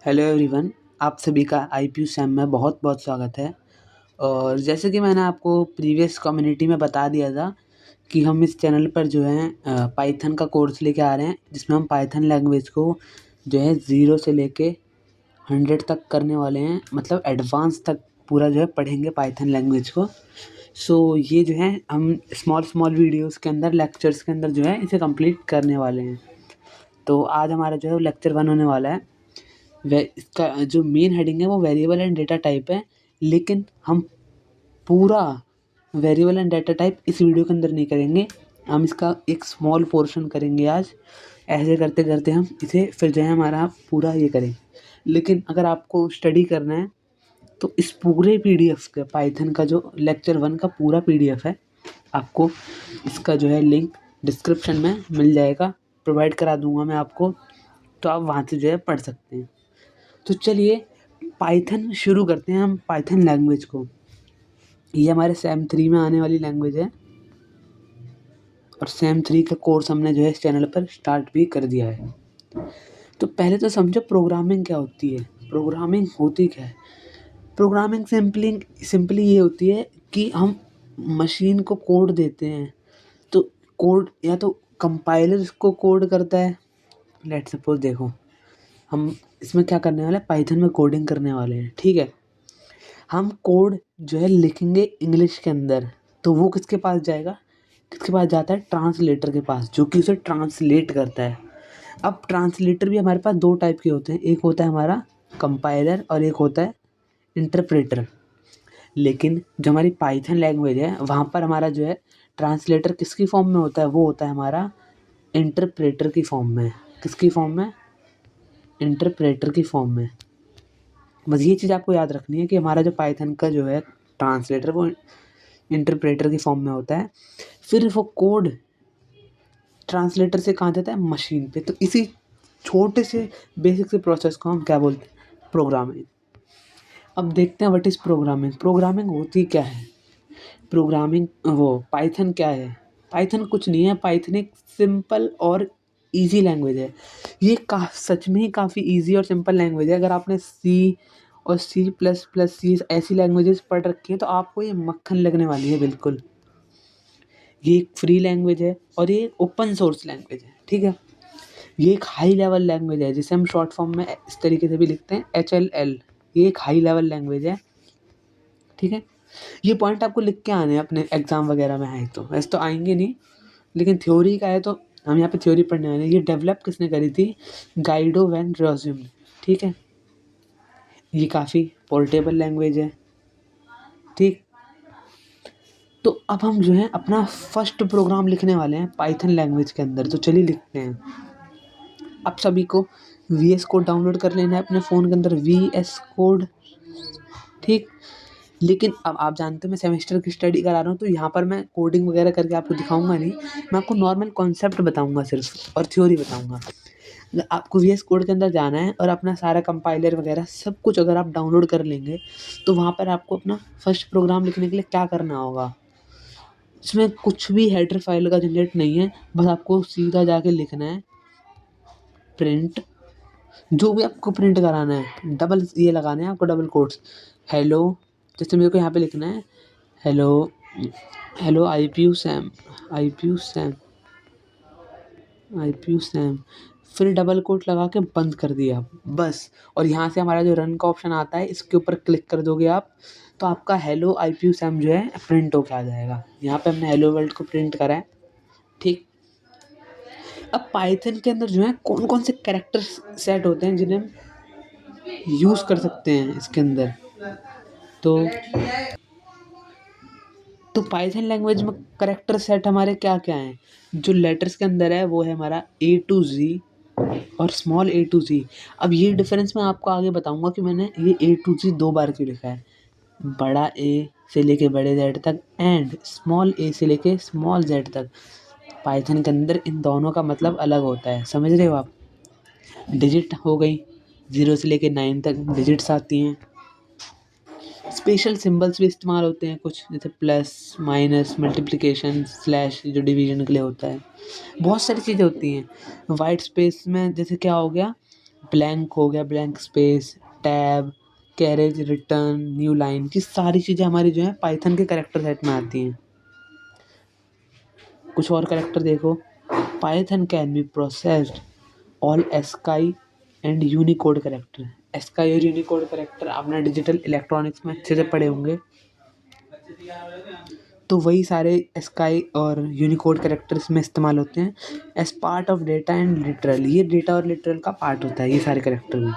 Hello everyone, आप सभी का आईपीयू सैम में बहुत बहुत स्वागत है। और जैसे कि मैंने आपको प्रीवियस कम्युनिटी में बता दिया था कि हम इस चैनल पर जो है पाइथन का कोर्स लेके आ रहे हैं, जिसमें हम पाइथन लैंग्वेज को जो है 0 से लेके 100 तक करने वाले हैं। मतलब एडवांस तक पूरा जो है पढ़ेंगे पाइथन लैंग्वेज को। सो ये जो है हम स्मॉल वीडियोज़ के अंदर, लेक्चर्स के अंदर जो है इसे कंप्लीट करने वाले हैं। तो आज हमारा जो है लेक्चर 1 होने वाला है। इसका जो मेन हेडिंग है वो वेरिएबल एंड डेटा टाइप है, लेकिन हम पूरा वेरिएबल एंड डेटा टाइप इस वीडियो के अंदर नहीं करेंगे। हम इसका एक स्मॉल पोर्शन करेंगे आज। ऐसे करते करते हम इसे फिर जो है हमारा पूरा ये करें। लेकिन अगर आपको स्टडी करना है तो इस पूरे पीडीएफ का, पाइथन का जो लेक्चर 1 का पूरा पीडीएफ है, आपको इसका जो है लिंक डिस्क्रिप्शन में मिल जाएगा, प्रोवाइड करा दूंगा मैं आपको। तो आप वहाँ से जो है पढ़ सकते हैं। तो चलिए पाइथन शुरू करते हैं हम पाइथन लैंग्वेज को। ये हमारे सैम 3 में आने वाली लैंग्वेज है और सैम 3 का कोर्स हमने जो है इस चैनल पर स्टार्ट भी कर दिया है। तो पहले तो समझो प्रोग्रामिंग क्या होती है। प्रोग्रामिंग होती क्या है? प्रोग्रामिंग सिंपली ये होती है कि हम मशीन को कोड देते हैं। तो कोड या तो कंपाइलर इसको कोड करता है। लेट्स सपोज देखो, हम इसमें क्या करने वाले हैं, पाइथन में कोडिंग करने वाले हैं, ठीक है। हम कोड जो है लिखेंगे इंग्लिश के अंदर, तो वो किसके पास जाएगा? किसके पास जाता है? ट्रांसलेटर के पास, जो कि उसे ट्रांसलेट करता है। अब ट्रांसलेटर भी हमारे पास 2 टाइप के होते हैं, एक होता है हमारा कंपाइलर और एक होता है इंटरप्रेटर। लेकिन जो हमारी पाइथन लैंग्वेज है, वहाँ पर हमारा जो है ट्रांसलेटर किसकी फॉर्म में होता है? वो होता है हमारा इंटरप्रेटर की फॉर्म में। किसकी फॉर्म में? इंटरप्रेटर की फॉर्म में। बस ये चीज़ आपको याद रखनी है कि हमारा जो पाइथन का जो है ट्रांसलेटर, वो इंटरप्रेटर की फॉर्म में होता है। फिर वो कोड ट्रांसलेटर से कहाँ जाता है? मशीन पे। तो इसी छोटे से बेसिक से प्रोसेस को हम क्या बोलते हैं? प्रोग्रामिंग। अब देखते हैं व्हाट इज़ प्रोग्रामिंग। प्रोग्रामिंग होती क्या है? प्रोग्रामिंग वो पाइथन क्या है? पाइथन कुछ नहीं है। पाइथन एक सिंपल और ईजी लैंग्वेज है। ये सच में ही काफ़ी ईजी और सिंपल लैंग्वेज है। अगर आपने सी और C++, सी ऐसी लैंग्वेजेस पढ़ रखी हैं तो आपको ये मक्खन लगने वाली है बिल्कुल। ये एक फ्री लैंग्वेज है और ये एक ओपन सोर्स लैंग्वेज है, ठीक है। ये एक हाई लेवल लैंग्वेज है, जिसे हम शॉर्ट फॉर्म में इस तरीके से भी लिखते हैं, HLL। ये एक हाई लेवल लैंग्वेज है, ठीक है। ये पॉइंट आपको लिख के आने हैं अपने एग्जाम वगैरह में आए तो, वैसे तो आएंगे नहीं, लेकिन थ्योरी का है तो हम यहाँ पे थ्योरी पढ़ने वाले हैं। ये डेवलप किसने करी थी? गाइडो वैन रोजम ने, ठीक है। ये काफ़ी पोर्टेबल लैंग्वेज है, ठीक। तो अब हम जो है अपना फर्स्ट प्रोग्राम लिखने वाले हैं पाइथन लैंग्वेज के अंदर। तो चलिए लिखते हैं। आप सभी को VS कोड डाउनलोड कर लेना है अपने फ़ोन के अंदर, VS कोड, ठीक। लेकिन अब आप जानते हो मैं सेमेस्टर की स्टडी करा रहा हूँ, तो यहाँ पर मैं कोडिंग वगैरह करके आपको दिखाऊंगा नहीं। मैं आपको नॉर्मल कॉन्सेप्ट बताऊंगा सिर्फ, और थ्योरी बताऊंगा। आपको VS कोड के अंदर जाना है और अपना सारा कंपाइलर वगैरह सब कुछ अगर आप डाउनलोड कर लेंगे, तो वहाँ पर आपको अपना फर्स्ट प्रोग्राम लिखने के लिए क्या करना होगा? इसमें कुछ भी हेडर फाइल का झंझट नहीं है। बस आपको सीधा जाके लिखना है प्रिंट, जो भी आपको प्रिंट कराना है, डबल ये लगाने हैं आपको, डबल कोट्स। हेलो, जैसे मेरे को यहाँ पे लिखना है hello, hello IPU Sam, IPU Sam, IPU Sam, फिर डबल कोट लगा के बंद कर दिया बस। और यहाँ से हमारा जो रन का ऑप्शन आता है, इसके ऊपर क्लिक कर दोगे आप, तो आपका हेलो आईपीयू सैम जो है प्रिंट होके आ जाएगा। यहाँ पे हमने हेलो वर्ल्ड को प्रिंट करा है, ठीक। अब पाइथन के अंदर जो है कौन कौन से कैरेक्टर सेट होते हैं जिन्हें हम यूज़ कर सकते हैं इसके अंदर? तो पाइथन लैंग्वेज में कैरेक्टर सेट हमारे क्या क्या हैं? जो लेटर्स के अंदर है वो है हमारा A to Z और स्मॉल a to Z। अब ये डिफरेंस मैं आपको आगे बताऊंगा कि मैंने ये A to Z 2 बार क्यों लिखा है। बड़ा A से लेके बड़े Z तक एंड स्मॉल a से लेके स्मॉल z तक। पाइथन के अंदर इन दोनों का मतलब अलग होता है, समझ रहे हो आप? डिजिट हो गई, 0 से लेके 9 तक डिजिट्स आती हैं। स्पेशल सिंबल्स भी इस्तेमाल होते हैं कुछ, जैसे प्लस, माइनस, मल्टीप्लिकेशन, स्लैश जो डिवीजन के लिए होता है। बहुत सारी चीज़ें होती हैं। वाइट स्पेस में जैसे क्या हो गया, ब्लैंक हो गया, blank space, tab, carriage, return, new line, ये सारी चीज़ें हमारी जो है पाइथन के कैरेक्टर सेट में आती हैं। कुछ और कैरेक्टर देखो, Python can be processed all ASCII and Unicode character. ASCII और यूनिकोड कैरेक्टर आपने डिजिटल इलेक्ट्रॉनिक्स में अच्छे से पढ़े होंगे, तो वही सारे एस्काई और यूनिकोड कैरेक्टर्स में इस्तेमाल होते हैं as part of data and literal. ये डेटा और लिटरल का पार्ट होता है ये सारे कैरेक्टर भी।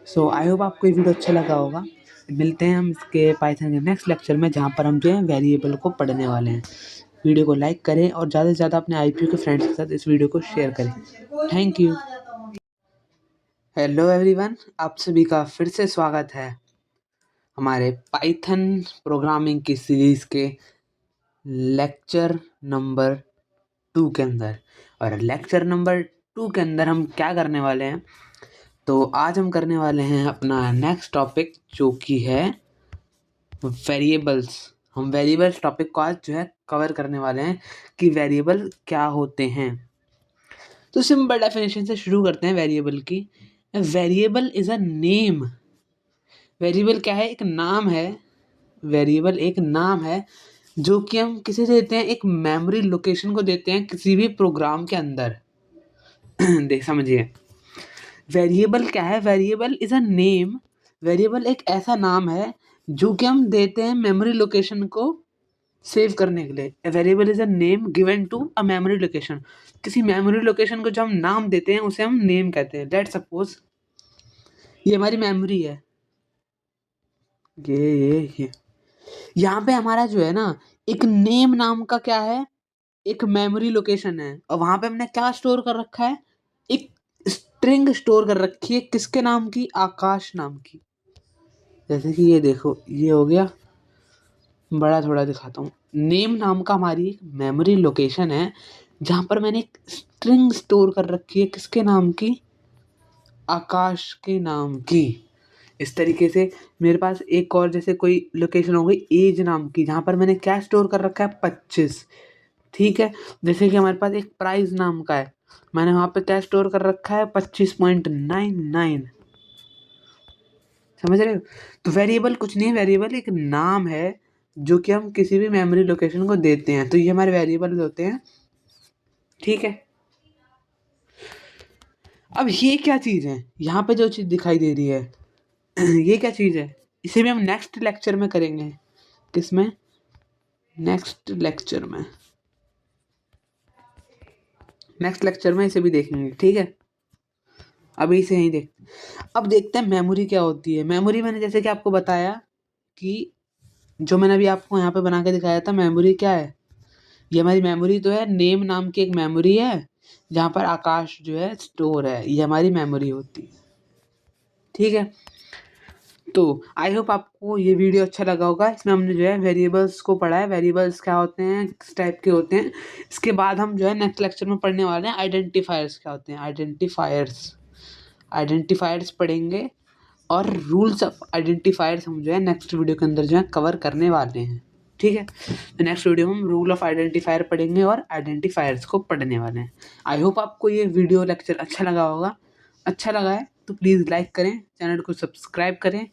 सो आई होप आपको ये वीडियो अच्छा लगा होगा। मिलते हैं हम इसके पाइथन के नेक्स्ट लेक्चर में, जहाँ पर हम जो है वेरिएबल को पढ़ने वाले हैं। वीडियो को लाइक करें और ज़्यादा से ज़्यादा अपने आईपीयू के फ्रेंड्स के साथ इस वीडियो को शेयर करें। Thank you. हेलो एवरीवन, आप सभी का फिर से स्वागत है हमारे पाइथन प्रोग्रामिंग की सीरीज़ के लेक्चर नंबर 2 के अंदर। और लेक्चर नंबर 2 के अंदर हम क्या करने वाले हैं, तो आज हम करने वाले हैं अपना नेक्स्ट टॉपिक, जो कि है वेरिएबल्स। हम वेरिएबल्स टॉपिक को आज जो है कवर करने वाले हैं कि वेरिएबल क्या होते हैं। तो सिंपल डेफिनेशन से शुरू करते हैं वेरिएबल की। Variable is a name. Variable क्या है? एक नाम है। वेरिएबल एक नाम है जो कि हम किसे देते हैं, एक मेमोरी लोकेशन को देते हैं किसी भी प्रोग्राम के अंदर। देख समझिए, वेरिएबल क्या है? Variable is a name. Variable एक ऐसा नाम है जो कि हम देते हैं मेमोरी लोकेशन को सेव करने के लिए। Variable is a name given to a memory location. किसी मेमोरी लोकेशन को जो हम नाम देते हैं उसे हम नेम कहते हैं। लेट्स सपोज ये हमारी मेमोरी है, ये यहाँ पे हमारा जो है ना, एक नेम नाम का क्या है, एक मेमोरी लोकेशन है। और वहां पे हमने क्या स्टोर कर रखा है, एक स्ट्रिंग स्टोर कर रखी है। किसके नाम की? आकाश नाम की। जैसे कि ये देखो, ये हो गया, बड़ा थोड़ा दिखाता हूँ। नेम नाम का हमारी एक मेमोरी लोकेशन है जहाँ पर मैंने एक स्ट्रिंग स्टोर कर रखी है। किसके नाम की? आकाश के नाम की। इस तरीके से मेरे पास एक और जैसे कोई लोकेशन हो गई एज नाम की, जहाँ पर मैंने क्या स्टोर कर रखा है? 25। ठीक है। जैसे कि हमारे पास एक प्राइस नाम का है, मैंने वहाँ पे क्या स्टोर कर रखा है? 25.99। समझ रहे हो? तो वेरिएबल कुछ नहीं, वेरिएबल एक नाम है जो कि हम किसी भी मेमोरी लोकेशन को देते हैं। तो ये हमारे वेरिएबल होते हैं। ठीक है। अब ये क्या चीज़ है यहाँ पे जो चीज़ दिखाई दे रही है, ये क्या चीज़ है? इसे भी हम नेक्स्ट लेक्चर में करेंगे। किसमें? नेक्स्ट लेक्चर में। नेक्स्ट लेक्चर में इसे भी देखेंगे। ठीक है। अभी इसे यहीं देख। अब देखते हैं मेमोरी क्या होती है। मेमोरी मैंने जैसे कि आपको बताया कि जो मैंने अभी आपको यहाँ पे बना के दिखाया था, मेमोरी क्या है? ये हमारी मेमोरी तो है, नेम नाम की एक मेमोरी है जहाँ पर आकाश जो है स्टोर है। ये हमारी मेमोरी होती है। ठीक है। तो आई होप आपको ये वीडियो अच्छा लगा होगा। इसमें हमने जो है वेरिएबल्स को पढ़ा है, वेरिएबल्स क्या होते हैं, किस टाइप के होते हैं। इसके बाद हम जो है नेक्स्ट लेक्चर में पढ़ने वाले हैं आइडेंटिफायर्स क्या होते हैं। आइडेंटिफायर्स पढ़ेंगे और रूल्स ऑफ आइडेंटिफायर्स हम जो है नेक्स्ट वीडियो के अंदर जो है कवर करने वाले हैं। ठीक है। तो नेक्स्ट वीडियो में हम रूल ऑफ आइडेंटिफायर पढ़ेंगे और आइडेंटिफायर्स को पढ़ने वाले हैं। आई होप आपको ये वीडियो लेक्चर अच्छा लगा होगा। अच्छा लगा है तो प्लीज़ लाइक करें, चैनल को सब्सक्राइब करें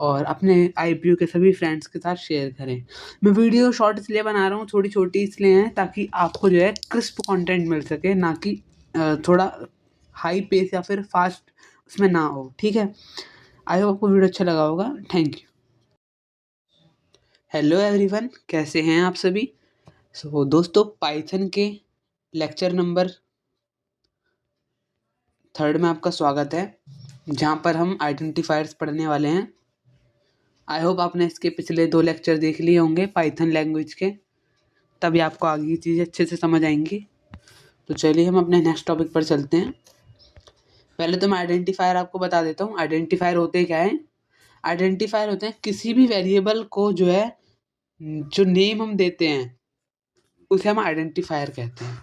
और अपने आईपीयू के सभी फ्रेंड्स के साथ शेयर करें। मैं वीडियो शॉर्ट इसलिए बना रहा हूँ, थोड़ी छोटी इसलिए है ताकि आपको जो है क्रिस्प कंटेंट मिल सके, ना कि थोड़ा हाई पेस या फिर फास्ट उसमें ना हो। ठीक है। आई होप आपको वीडियो अच्छा लगा होगा। Thank you. हेलो एवरीवन, कैसे हैं आप सभी? दोस्तों, पाइथन के लेक्चर नंबर 3 में आपका स्वागत है, जहाँ पर हम आइडेंटिफायर्स पढ़ने वाले हैं। आई होप आपने इसके पिछले 2 लेक्चर देख लिए होंगे पाइथन लैंग्वेज के, तभी आपको आगे की चीज़ें अच्छे से समझ आएंगी। तो चलिए हम अपने नेक्स्ट टॉपिक पर चलते हैं। पहले तो मैं आइडेंटिफायर आपको बता देता हूँ। आइडेंटिफायर होते क्या हैं? आइडेंटिफायर होते हैं किसी भी वेरिएबल को जो है, जो नेम हम देते हैं उसे हम आइडेंटिफायर कहते हैं।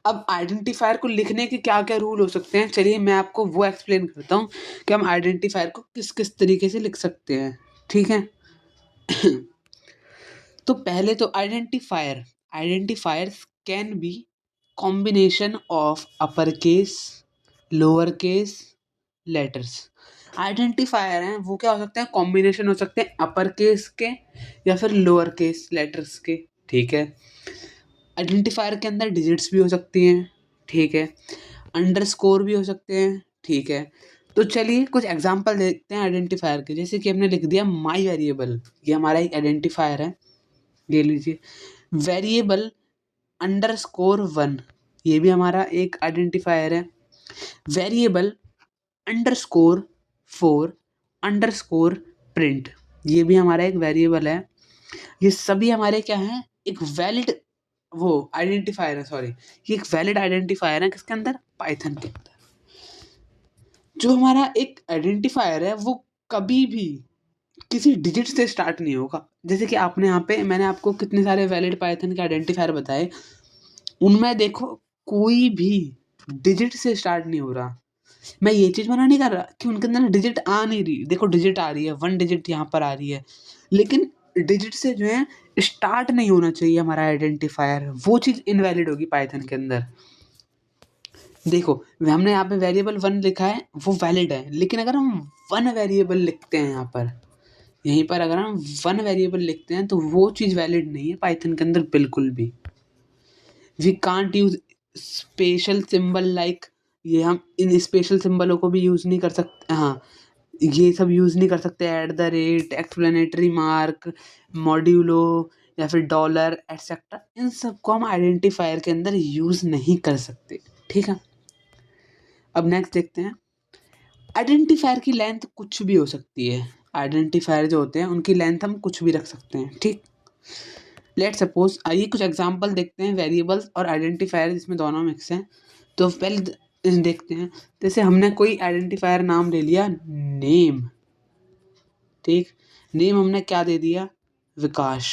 अब आइडेंटिफायर को लिखने के क्या क्या रूल हो सकते हैं, चलिए मैं आपको वो एक्सप्लेन करता हूँ कि हम आइडेंटिफायर को किस किस तरीके से लिख सकते हैं। ठीक है। तो पहले तो identifiers can be combination of upper case, lower case letters. Identifier हैं वो क्या हो सकते हैं, कॉम्बिनेशन हो सकते हैं अपर केस के या फिर लोअर केस लेटर्स के, ठीक है। आइडेंटिफायर के अंदर डिजिट्स भी हो सकती हैं, ठीक है। अंडरस्कोर भी हो सकते हैं, ठीक है। तो चलिए कुछ एग्जांपल देखते हैं आइडेंटिफायर के। जैसे कि हमने लिख दिया माई वेरिएबल, ये हमारा एक आइडेंटिफायर है, ये लीजिए। वेरिएबल अंडरस्कोर 1, ये भी हमारा एक आइडेंटिफायर है। वेरिएबल अंडरस्कोर 4 अंडरस्कोर प्रिंट, ये भी हमारा एक वेरिएबल है। ये सभी हमारे क्या हैं, एक वैलिड वो आइडेंटिफायर है, सॉरी, ये एक वैलिड आइडेंटिफायर है किसके अंदर, पाइथन के अंदर। जो हमारा एक आइडेंटिफायर है वो कभी भी किसी डिजिट से स्टार्ट नहीं होगा। जैसे कि आपने यहाँ पे मैंने आपको कितने सारे वैलिड पाइथन के आइडेंटिफायर बताए, उनमें देखो कोई भी डिजिट से स्टार्ट नहीं हो रहा। मैं ये चीज़ मना नहीं कर रहा कि उनके अंदर डिजिट आ नहीं रही, देखो डिजिट आ रही है, 1 डिजिट यहाँ पर आ रही है, लेकिन डिजिट से जो है स्टार्ट नहीं होना चाहिए हमारा आइडेंटिफायर, वो चीज़ इनवैलिड होगी पाइथन के अंदर। देखो हमने यहाँ पे वेरिएबल 1 लिखा है, वो वैलिड है, लेकिन अगर हम 1 वेरिएबल लिखते हैं यहाँ पर, यहीं पर अगर हम 1 वेरिएबल लिखते हैं तो वो चीज़ वैलिड नहीं है पाइथन के अंदर बिल्कुल भी। We can't use special symbol like, ये हम इन स्पेशल सिंबलों को भी यूज़ नहीं कर सकते, हाँ ये सब यूज़ नहीं कर सकते, at the rate, explanatory mark, modulo या फिर डॉलर एटसेट्रा, इन सब को हम आइडेंटिफायर के अंदर यूज़ नहीं कर सकते, ठीक है। अब नेक्स्ट देखते हैं, आइडेंटिफायर की लेंथ कुछ भी हो सकती है। आइडेंटिफायर जो होते हैं उनकी लेंथ हम कुछ भी रख सकते हैं, ठीक। लेट सपोज, आइए कुछ एग्जांपल देखते हैं वेरिएबल्स और आइडेंटिफायर जिसमें दोनों मिक्स हैं। तो पहले देखते हैं, जैसे हमने कोई आइडेंटिफायर नाम ले लिया नेम, ठीक। नेम हमने क्या दे दिया, विकास,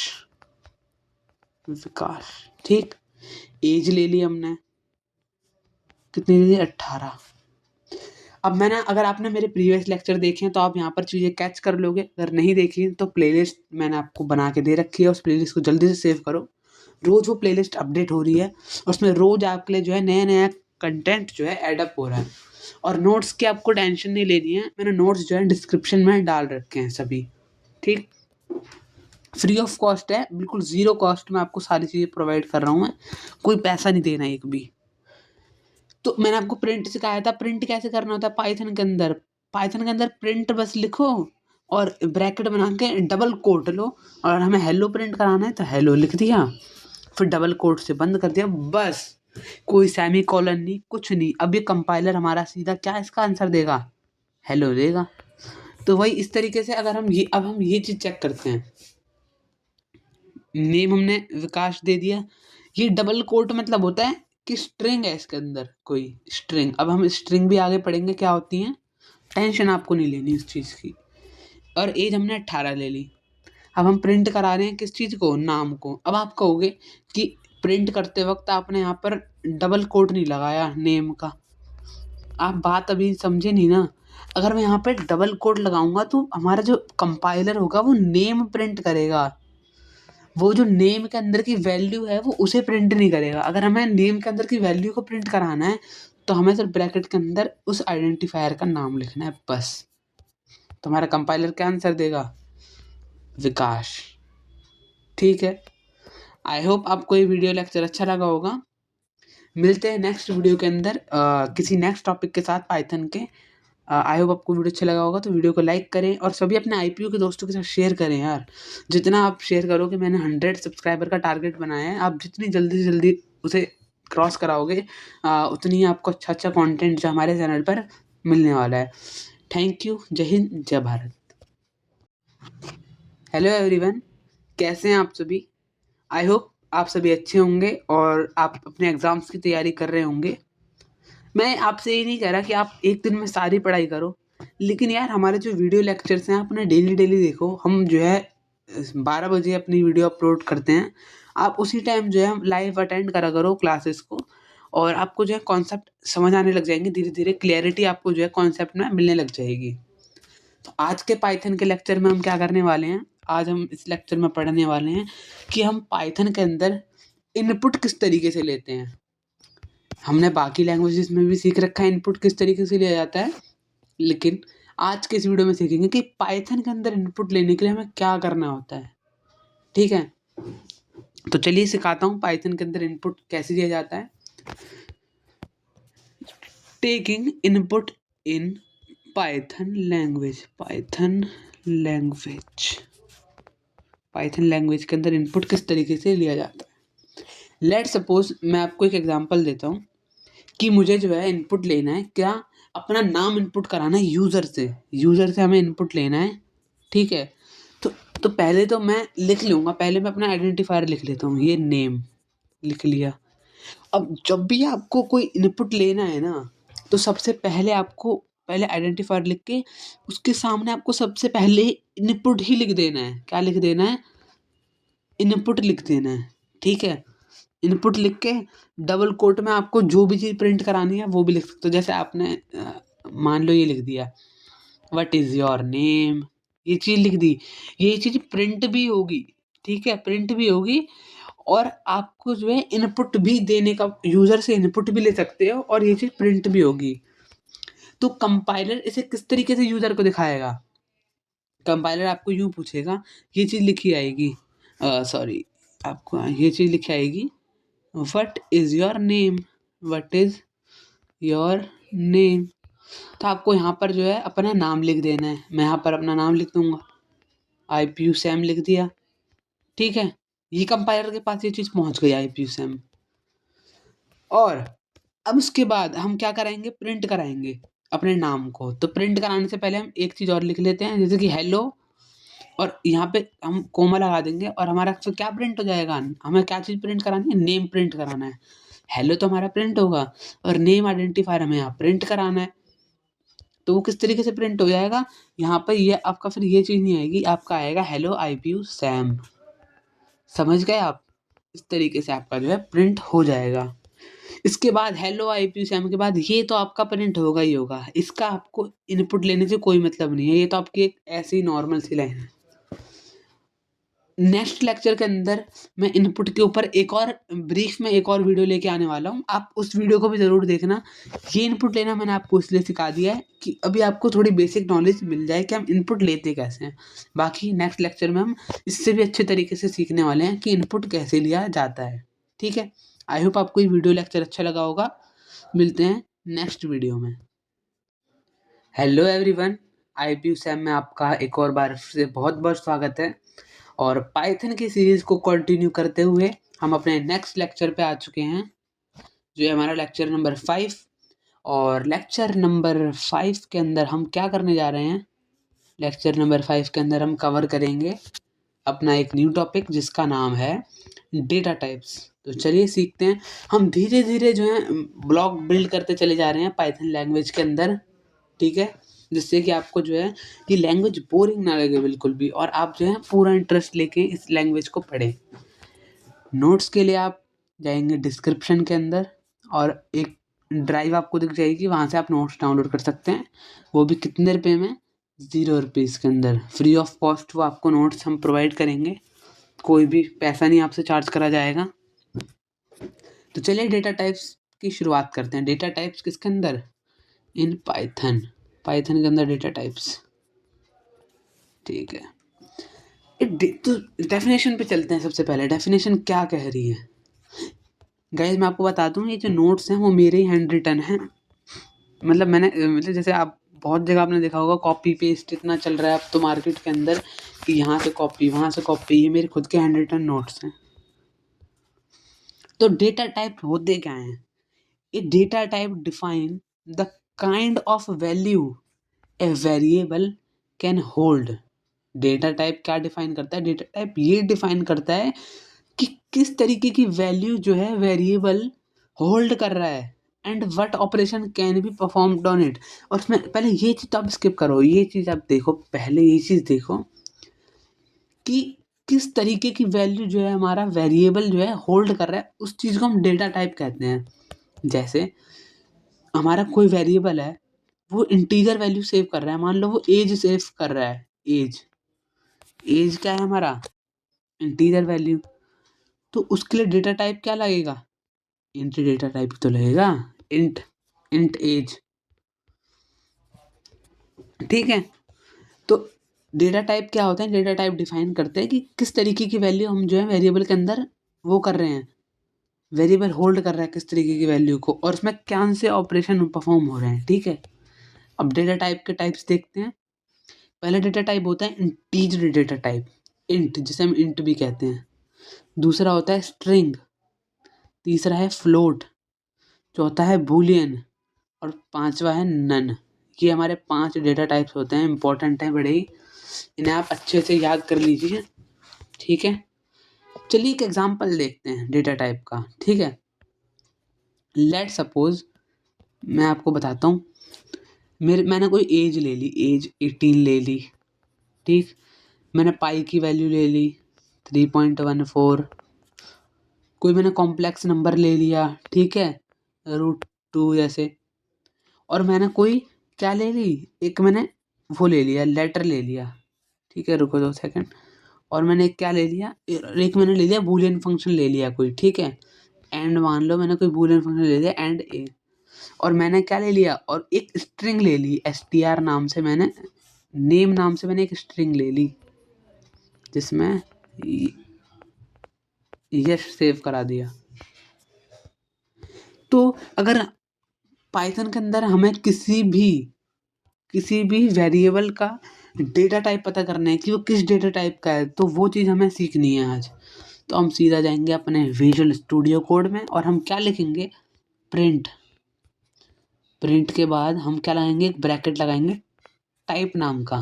विकास, ठीक। एज ले ली हमने, कितनी दे दी, 18। अब मैंने, अगर आपने मेरे प्रीवियस लेक्चर देखे हैं तो आप यहाँ पर चीज़ें कैच कर लोगे, अगर नहीं देखी तो प्लेलिस्ट मैंने आपको बना के दे रखी है, उस प्लेलिस्ट को जल्दी से सेव करो। रोज़ वो प्लेलिस्ट अपडेट हो रही है, उसमें रोज़ आपके लिए जो है नया नया कंटेंट जो है एडअप हो रहा है। और नोट्स की आपको टेंशन नहीं लेनी है, मैंने नोट्स जो है डिस्क्रिप्शन में डाल रखे हैं सभी, ठीक। फ्री ऑफ कॉस्ट है, बिल्कुल ज़ीरो कॉस्ट में आपको सारी चीज़ें प्रोवाइड कर रहा हूँ मैं, कोई पैसा नहीं देना एक भी। तो मैंने आपको प्रिंट सिखाया था, प्रिंट कैसे करना होता है पाइथन के अंदर। पाइथन के अंदर प्रिंट बस लिखो और ब्रैकेट बना के डबल कोट लो, और हमें हेलो प्रिंट कराना है तो हेलो लिख दिया, फिर डबल कोट से बंद कर दिया, बस। कोई सेमी कॉलन नहीं, कुछ नहीं। अब ये कंपाइलर हमारा सीधा क्या इसका आंसर देगा, हेलो देगा। तो वही इस तरीके से अगर हम ये, अब हम ये चीज़ चेक करते हैं, नेम हमने विकास दे दिया, ये डबल कोट मतलब होता है कि स्ट्रिंग है इसके अंदर, कोई स्ट्रिंग। अब हम स्ट्रिंग भी आगे पढ़ेंगे क्या होती हैं, टेंशन आपको नहीं लेनी उस चीज़ की। और एज हमने 18 ले ली। अब हम प्रिंट करा रहे हैं किस चीज़ को, नाम को। अब आप कहोगे कि प्रिंट करते वक्त आपने यहाँ पर डबल कोट नहीं लगाया नेम का, आप बात अभी समझे नहीं ना। अगर मैं यहाँ पे डबल कोट लगाऊंगा तो हमारा जो कंपाइलर होगा वो नेम प्रिंट करेगा, वो जो नेम के अंदर की वैल्यू है वो उसे प्रिंट नहीं करेगा। अगर हमें नेम के अंदर की वैल्यू को प्रिंट कराना है तो हमें सिर्फ ब्रैकेट के अंदर उस आइडेंटिफायर का नाम लिखना है, बस। तो हमारा कंपाइलर क्या आंसर देगा, विकास, ठीक है। आई होप आपको ये वीडियो लेक्चर अच्छा लगा होगा। मिलते हैं नेक्स्ट वीडियो के अंदर किसी नेक्स्ट टॉपिक के साथ पाइथन के। आई होप आपको वीडियो अच्छा लगा होगा, तो वीडियो को लाइक करें और सभी अपने आईपीयू के दोस्तों के साथ शेयर करें यार। जितना आप शेयर करोगे, मैंने 100 सब्सक्राइबर का टारगेट बनाया है, आप जितनी जल्दी से जल्दी उसे क्रॉस कराओगे उतनी ही आपको अच्छा अच्छा कंटेंट जो हमारे चैनल पर मिलने वाला है। थैंक यू, जय हिंद, जय भारत। हेलो एवरीवन, कैसे हैं आप सभी। आई होप आप सभी अच्छे होंगे और आप अपने एग्ज़ाम्स की तैयारी कर रहे होंगे। मैं आपसे ये नहीं कह रहा कि आप एक दिन में सारी पढ़ाई करो, लेकिन यार हमारे जो वीडियो लेक्चर्स हैं अपने डेली डेली देखो। हम जो है 12 बजे अपनी वीडियो अपलोड करते हैं, आप उसी टाइम जो है हम लाइव अटेंड करा करो क्लासेस को, और आपको जो है कॉन्सेप्ट समझ आने लग जाएंगे, धीरे धीरे क्लियरिटी आपको जो है कॉन्सेप्ट में मिलने लग जाएगी। तो आज के पाइथन के लेक्चर में हम क्या करने वाले हैं, आज हम इस लेक्चर में पढ़ने वाले हैं कि हम पाइथन के अंदर इनपुट किस तरीके से लेते हैं। हमने बाकी लैंग्वेजेस में भी सीख रखा है इनपुट किस तरीके से लिया जाता है, लेकिन आज के इस वीडियो में सीखेंगे कि पाइथन के अंदर इनपुट लेने के लिए हमें क्या करना होता है। ठीक है, तो चलिए सिखाता हूँ पाइथन के अंदर इनपुट कैसे दिया जाता है। Taking input in Python language, Python language के अंदर इनपुट किस तरीके से लिया जाता है। लेट सपोज मैं आपको एक एग्जांपल देता हूँ कि मुझे जो है इनपुट लेना है, क्या अपना नाम इनपुट कराना है यूज़र से हमें इनपुट लेना है। ठीक है, तो पहले तो मैं लिख लूँगा, पहले मैं अपना आइडेंटिफायर लिख लेता हूँ, ये नेम लिख लिया। अब जब भी आपको कोई इनपुट लेना है ना, तो सबसे पहले आपको पहले आइडेंटिफायर लिख के उसके सामने आपको सबसे पहले इनपुट ही लिख देना है। क्या लिख देना है? इनपुट लिख देना है। ठीक है, इनपुट लिख के डबल कोट में आपको जो भी चीज़ प्रिंट करानी है वो भी लिख सकते हो। जैसे आपने मान लो ये लिख दिया व्हाट इज़ योर नेम, ये चीज़ लिख दी, ये चीज़ प्रिंट भी होगी। ठीक है, प्रिंट भी होगी और आपको जो है इनपुट भी देने का, यूज़र से इनपुट भी ले सकते हो और ये चीज़ प्रिंट भी होगी। तो कंपाइलर इसे किस तरीके से यूज़र को दिखाएगा? कंपाइलर आपको यूँ पूछेगा, ये चीज़ लिखी आएगी, सॉरी आपको ये चीज़ लिखी आएगी what is your name, what is your name. तो आपको यहाँ पर जो है अपना नाम लिख देना है। मैं यहाँ पर अपना नाम लिख दूँगा, IPU सैम लिख दिया। ठीक है, ये कंपाइलर के पास ये चीज़ पहुँच गई IPU सैम। और अब उसके बाद हम क्या कराएंगे? प्रिंट कराएंगे अपने नाम को। तो प्रिंट कराने से पहले हम एक चीज़ और लिख लेते हैं, जैसे कि हेलो, और यहाँ पे हम कोमा लगा देंगे और हमारा तो क्या प्रिंट हो जाएगा? हमें क्या चीज़ प्रिंट करानी है? नेम प्रिंट कराना है। हेलो तो हमारा प्रिंट होगा और नेम आइडेंटिफायर हमें यहाँ प्रिंट कराना है। तो वो किस तरीके से प्रिंट हो जाएगा? यहाँ पर ये आपका फिर ये चीज़ नहीं आएगी, आपका आएगा हेलो IPU सैम। समझ गए आप? इस तरीके से आपका जो है प्रिंट हो जाएगा। इसके बाद हेलो IPU सैम के बाद ये तो आपका प्रिंट होगा ही होगा। इसका आपको इनपुट लेने से कोई मतलब नहीं है, ये तो आपकी एक ऐसी ही नॉर्मल सी लाइन है। नेक्स्ट लेक्चर के अंदर मैं इनपुट के ऊपर एक और ब्रीफ में एक और वीडियो लेके आने वाला हूँ, आप उस वीडियो को भी ज़रूर देखना। ये इनपुट लेना मैंने आपको इसलिए सिखा दिया है कि अभी आपको थोड़ी बेसिक नॉलेज मिल जाए कि हम इनपुट लेते कैसे हैं। बाकी नेक्स्ट लेक्चर में हम इससे भी अच्छे तरीके से सीखने वाले हैं कि इनपुट कैसे लिया जाता है। ठीक है, आई होप आपको ये वीडियो लेक्चर अच्छा लगा होगा। मिलते हैं नेक्स्ट वीडियो में। हेलो एवरीवन, IPU सैम में आपका एक और बार से बहुत बहुत स्वागत है। और पाइथन की सीरीज़ को कंटिन्यू करते हुए हम अपने नेक्स्ट लेक्चर पे आ चुके हैं, जो है हमारा लेक्चर नंबर 5। और लेक्चर नंबर 5 के अंदर हम क्या करने जा रहे हैं? लेक्चर नंबर 5 के अंदर हम कवर करेंगे अपना एक न्यू टॉपिक जिसका नाम है डेटा टाइप्स। तो चलिए सीखते हैं। हम धीरे धीरे जो है ब्लॉक बिल्ड करते चले जा रहे हैं पाइथन लैंग्वेज के अंदर। ठीक है, जिससे कि आपको जो है ये लैंग्वेज बोरिंग ना लगे बिल्कुल भी, और आप जो है पूरा इंटरेस्ट लेके इस लैंग्वेज को पढ़ें। नोट्स के लिए आप जाएंगे डिस्क्रिप्शन के अंदर और एक ड्राइव आपको दिख जाएगी, वहाँ से आप नोट्स डाउनलोड कर सकते हैं। वो भी कितने रुपए में? 0 रुपीज़ के अंदर, फ्री ऑफ कॉस्ट वो आपको नोट्स हम प्रोवाइड करेंगे। कोई भी पैसा नहीं आपसे चार्ज करा जाएगा। तो चलिए डेटा टाइप्स की शुरुआत करते हैं। डेटा टाइप्स किसके अंदर? इन पाइथन के अंदर डेटा टाइप्स। ठीक है, तो डेफिनेशन पे चलते हैं। सबसे पहले डेफिनेशन क्या कह रही है? गाइस मैं आपको बता दूं, ये जो नोट्स हैं वो मेरे ही हैंड रिटन हैं। मतलब जैसे आप बहुत जगह आपने देखा होगा कॉपी पेस्ट इतना चल रहा है अब तो मार्केट के अंदर कि यहाँ से कॉपी वहाँ से कॉपी। ये मेरे खुद के हैंड रिटन नोट्स हैं। तो डेटा टाइप होते क्या हैं? A data type define the kind of value a variable can hold. Data type क्या डिफाइन करता है? डेटा टाइप ये डिफाइन करता है कि किस तरीके की वैल्यू जो है वेरिएबल होल्ड कर रहा है and what operation can be performed on it. और उसमें पहले ये चीज़ आप स्किप करो, ये चीज़ आप देखो, पहले ये चीज़ देखो कि किस तरीके की वैल्यू जो है हमारा वेरिएबल जो है होल्ड कर रहा है, उस चीज़ को हम डेटा टाइप कहते हैं। जैसे हमारा कोई वेरिएबल है, वो इंटीजर वैल्यू सेव कर रहा है, मान लो वो एज सेव कर रहा है। एज क्या है हमारा? Integer value. तो उसके लिए डेटा टाइप क्या लगेगा? इंट डेटा टाइप तो लगेगा, इंट इंट एज, ठीक है। तो डेटा टाइप क्या होता है, डेटा टाइप डिफाइन करते हैं कि किस तरीके की वैल्यू हम जो है वेरिएबल के अंदर वो कर रहे हैं, वेरिएबल होल्ड कर रहा है किस तरीके की वैल्यू को, और उसमें कौन से ऑपरेशन परफॉर्म हो रहे हैं, ठीक है। अब डेटा टाइप के टाइप्स देखते हैं। पहला डेटा टाइप होता है इंटीजर डेटा टाइप, इंट, जिसे हम इंट भी कहते हैं। दूसरा होता है स्ट्रिंग, तीसरा है फ्लोट, चौथा है बूलियन, और पांचवा है नन। ये हमारे 5 डेटा टाइप्स होते हैं, इंपॉर्टेंट हैं बड़े ही, इन्हें आप अच्छे से याद कर लीजिए, ठीक है। चलिए एक एग्जांपल देखते हैं डेटा टाइप का, ठीक है। लेट सपोज मैं आपको बताता हूँ, मैंने कोई एज ले ली, एज 18 ले ली, ठीक। मैंने पाई की वैल्यू ले ली 3.14, कोई मैंने कॉम्प्लेक्स नंबर ले लिया, ठीक है, √2 जैसे, और मैंने कोई क्या ले ली, एक मैंने वो ले लिया, लेटर ले लिया, ठीक है, रुको 2 सेकंड, और मैंने एक क्या ले लिया, एक मैंने ले लिया बूलियन फंक्शन ले लिया कोई, ठीक है, एंड मान लो मैंने कोई बूलियन फंक्शन ले लिया एंड ए, और मैंने क्या ले लिया, और एक स्ट्रिंग ले ली str नाम से, मैंने नेम नाम से मैंने एक स्ट्रिंग ले ली जिसमें यश सेव करा दिया। तो अगर पाइथन के अंदर हमें किसी भी वेरिएबल का डेटा टाइप पता करना है कि वो किस डेटा टाइप का है, तो वो चीज़ हमें सीखनी है आज। तो हम सीधा जाएंगे अपने विजुअल स्टूडियो कोड में, और हम क्या लिखेंगे, प्रिंट के बाद हम क्या लगाएंगे, एक ब्रैकेट लगाएंगे टाइप नाम का,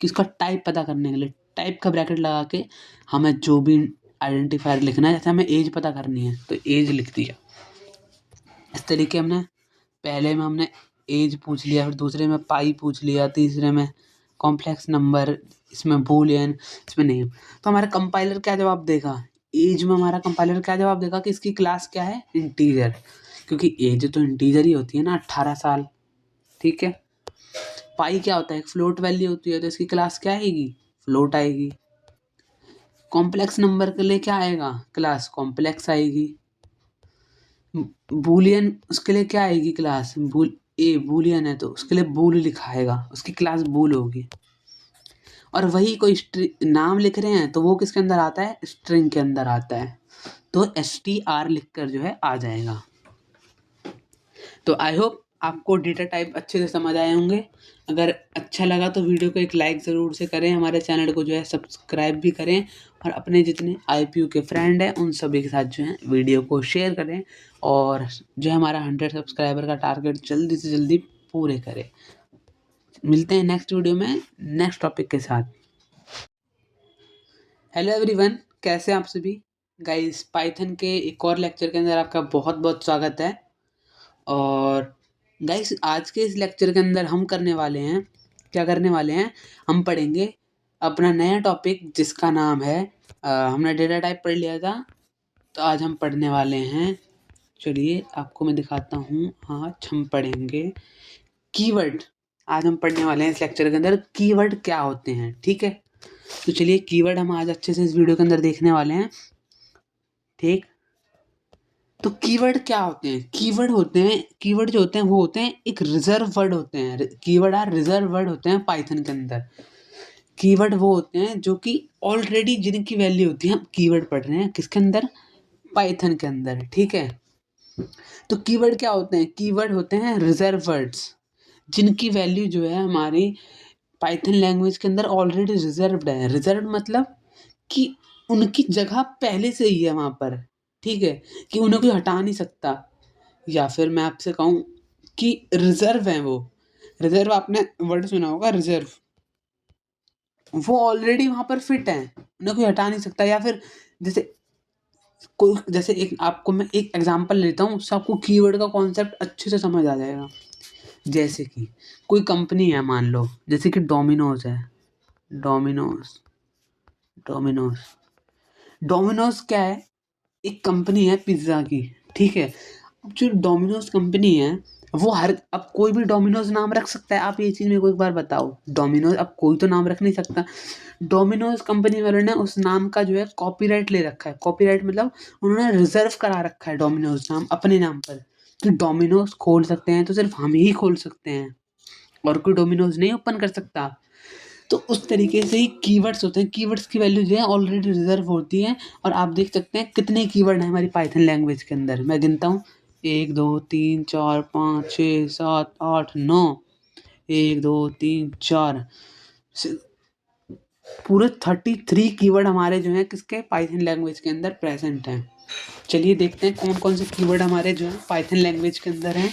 कि उसका टाइप पता करने के लिए टाइप का ब्रैकेट लगा के हमें जो भी आइडेंटिफायर लिखना है, जैसे हमें एज पता करनी है तो एज लिख दिया। इस तरीके हमने पहले में हमने एज पूछ लिया, फिर दूसरे में पाई पूछ लिया, तीसरे में कॉम्प्लेक्स नंबर, इसमें बूलियन, इसमें नेम। तो हमारा कंपाइलर क्या जवाब देगा, एज में हमारा कंपाइलर क्या जवाब देगा कि इसकी क्लास क्या है, इंटीजर, क्योंकि एज तो इंटीजर ही होती है ना, 18 साल, ठीक है। पाई क्या होता है, एक फ्लोट वैल्यू होती है, तो इसकी क्लास क्या आएगी, फ्लोट आएगी। कॉम्प्लेक्स नंबर के लिए क्या आएगा, क्लास कॉम्प्लेक्स आएगी। बूलियन उसके लिए क्या आएगी, क्लास बूलियन है तो उसके लिए बूल लिखाएगा, उसकी क्लास बूल होगी। और वही कोई नाम लिख रहे हैं तो वो किसके अंदर आता है, स्ट्रिंग के अंदर आता है, तो str लिखकर जो है आ जाएगा। तो आई होप आपको डेटा टाइप अच्छे से समझ आए होंगे। अगर अच्छा लगा तो वीडियो को एक लाइक ज़रूर से करें, हमारे चैनल को जो है सब्सक्राइब भी करें, और अपने जितने IPU के फ्रेंड हैं उन सभी के साथ जो है वीडियो को शेयर करें, और जो है हमारा 100 सब्सक्राइबर का टारगेट जल्दी से जल्दी पूरे करें। मिलते हैं नेक्स्ट वीडियो में नेक्स्ट टॉपिक के साथ। हेलो एवरीवन, कैसे हैं आप सभी गाइस। पाइथन के एक और लेक्चर के अंदर आपका बहुत बहुत स्वागत है। और गाइस आज के इस लेक्चर के अंदर हम करने वाले हैं, क्या करने वाले हैं, हम पढ़ेंगे अपना नया टॉपिक जिसका नाम है हमने डेटा टाइप पढ़ लिया था, तो आज हम पढ़ने वाले हैं, चलिए आपको मैं दिखाता हूँ, हाँ हम पढ़ेंगे कीवर्ड। आज हम पढ़ने वाले हैं इस लेक्चर के अंदर कीवर्ड क्या होते हैं, ठीक है। तो चलिए कीवर्ड हम आज अच्छे से इस वीडियो के अंदर देखने वाले हैं, ठीक। तो कीवर्ड क्या होते हैं, कीवर्ड जो होते हैं वो होते हैं एक रिजर्व वर्ड होते हैं, कीवर्ड आर रिजर्व वर्ड होते हैं पाइथन के अंदर। कीवर्ड वो होते हैं जो कि ऑलरेडी जिनकी वैल्यू होती है, हम कीवर्ड पढ़ रहे हैं किसके अंदर, पाइथन के अंदर, ठीक है। तो कीवर्ड क्या होते हैं, कीवर्ड होते हैं रिजर्व वर्ड्स, जिनकी वैल्यू जो है हमारी पाइथन लैंग्वेज के अंदर ऑलरेडी रिजर्व्ड है। रिजर्व मतलब कि उनकी जगह पहले से ही है वहाँ पर, ठीक है, कि उन्हें कोई हटा नहीं सकता। या फिर मैं आपसे कहूँ कि रिजर्व है वो, रिजर्व आपने वर्ड सुना होगा रिजर्व, वो ऑलरेडी वहाँ पर फिट है, उन्हें कोई हटा नहीं सकता। या फिर जैसे एक आपको मैं एक एग्जांपल लेता हूँ, उससे आपको कीवर्ड का कॉन्सेप्ट अच्छे से समझ आ जाएगा। जैसे कि कोई कंपनी है, मान लो जैसे कि डोमिनोज है, डोमिनोज क्या है, एक कंपनी है पिज्ज़ा की, ठीक है। अब जो डोमिनोज कंपनी है, वो हर अब कोई भी डोमिनोज नाम रख सकता है। आप ये चीज़ मेरे को एक बार बताओ, डोमिनोज अब कोई तो नाम रख नहीं सकता। डोमिनोज कंपनी वालों ने उस नाम का जो है कॉपीराइट ले रखा है। कॉपीराइट मतलब उन्होंने रिजर्व करा रखा है डोमिनोज नाम अपने नाम पर, कि डोमिनोज खोल सकते हैं तो सिर्फ हम ही खोल सकते हैं और कोई डोमिनोज नहीं ओपन कर सकता। तो उस तरीके से ही कीवर्ड्स होते हैं। कीवर्ड्स की वैल्यू जो है ऑलरेडी रिजर्व होती है। और आप देख सकते हैं कितने कीवर्ड हैं हमारी पाइथन लैंग्वेज के अंदर। मैं गिनता हूँ, 1 2 3 4 5 6 7 8 9, 1 2 3 4 पूरे 33 कीवर्ड हमारे जो हैं किसके पाइथन लैंग्वेज के अंदर प्रेजेंट हैं। चलिए देखते हैं कौन कौन से कीवर्ड हमारे जो है पाइथन लैंग्वेज के अंदर हैं।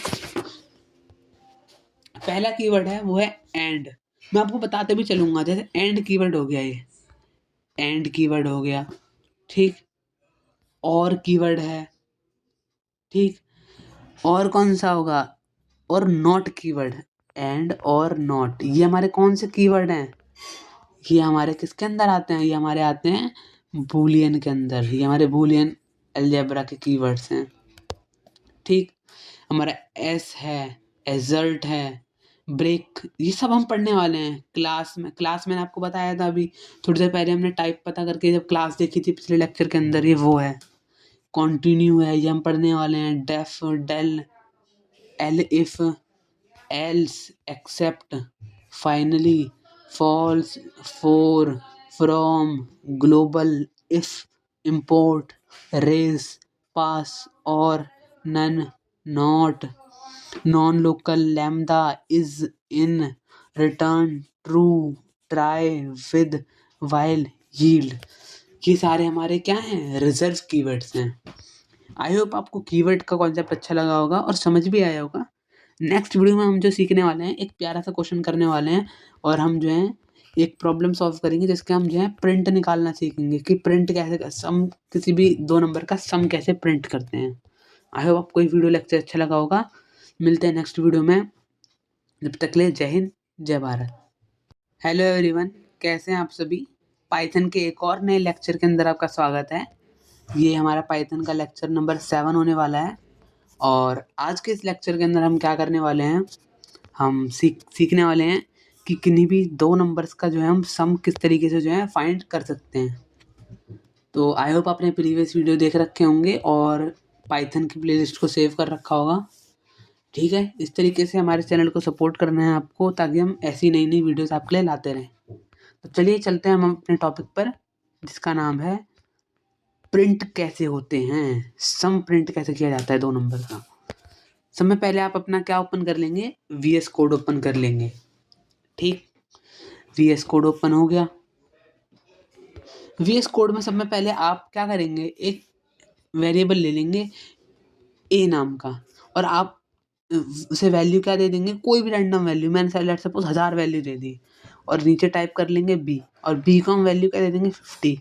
पहला कीवर्ड है वो है एंड। मैं आपको बताते भी चलूंगा, जैसे एंड कीवर्ड हो गया, ये एंड कीवर्ड हो गया, ठीक। और कीवर्ड है, ठीक। और कौन सा होगा, और नॉट कीवर्ड। एंड और नॉट ये हमारे कौन से कीवर्ड हैं, ये हमारे किसके अंदर आते हैं, ये हमारे आते हैं बूलियन के अंदर। ये हमारे बूलियन अलजेब्रा के कीवर्ड्स हैं, ठीक। हमारा एस है, एजल्ट है, ब्रेक, ये सब हम पढ़ने वाले हैं क्लास में। क्लास मैंने आपको बताया था अभी थोड़ी देर पहले, हमने टाइप पता करके जब क्लास देखी थी पिछले लेक्चर के अंदर, ये वो है। कॉन्टिन्यू है, ये हम पढ़ने वाले हैं। Def, del, elif, else, except, finally, false, for, from, global, if, import, raise, pass, or, none, not, nonlocal, lambda, is, in, return, true, try, with, while, yield. ये सारे हमारे क्या हैं, रिजर्व कीवर्ड्स हैं। I hope आपको keyword का concept अच्छा लगा होगा और समझ भी आया होगा। नेक्स्ट वीडियो में हम जो सीखने वाले हैं, एक प्यारा सा क्वेश्चन करने वाले हैं और हम जो है एक प्रॉब्लम सॉल्व करेंगे जिसके हम जो है प्रिंट निकालना सीखेंगे कि प्रिंट कैसे, सम किसी भी 2 नंबर का सम कैसे प्रिंट करते हैं। आई होप आपको ये वीडियो लेक्चर अच्छा लगा होगा। मिलते हैं नेक्स्ट वीडियो में, जब तक ले जय हिंद, जय भारत। हेलो एवरीवन, कैसे हैं आप सभी। पाइथन के एक और नए लेक्चर के अंदर आपका स्वागत है। ये हमारा पाइथन का लेक्चर नंबर 7 होने वाला है और आज के इस लेक्चर के अंदर हम क्या करने वाले हैं, हम सीखने वाले हैं कि किन्हीं भी 2 नंबर्स का जो है हम सम किस तरीके से जो है फाइंड कर सकते हैं। तो आई होप आपने प्रीवियस वीडियो देख रखे होंगे और पाइथन की प्लेलिस्ट को सेव कर रखा होगा, ठीक है। इस तरीके से हमारे चैनल को सपोर्ट करना है आपको, ताकि हम ऐसी नई नई वीडियोस आपके लिए लाते रहें। तो चलिए चलते हैं हम अपने टॉपिक पर, जिसका नाम है प्रिंट कैसे होते हैं, सम प्रिंट कैसे किया जाता है 2 नंबर का। सबसे पहले आप अपना क्या ओपन कर लेंगे, VS कोड ओपन कर लेंगे, ठीक। VS कोड ओपन हो गया। VS कोड में सबसे पहले आप क्या करेंगे, एक वेरिएबल ले लेंगे A नाम का और आप उसे वैल्यू क्या दे देंगे, कोई भी रैंडम वैल्यू। मैंने लेट्स सपोज 1000 वैल्यू दे दी और नीचे टाइप कर लेंगे B और B को हम वैल्यू क्या दे देंगे 50।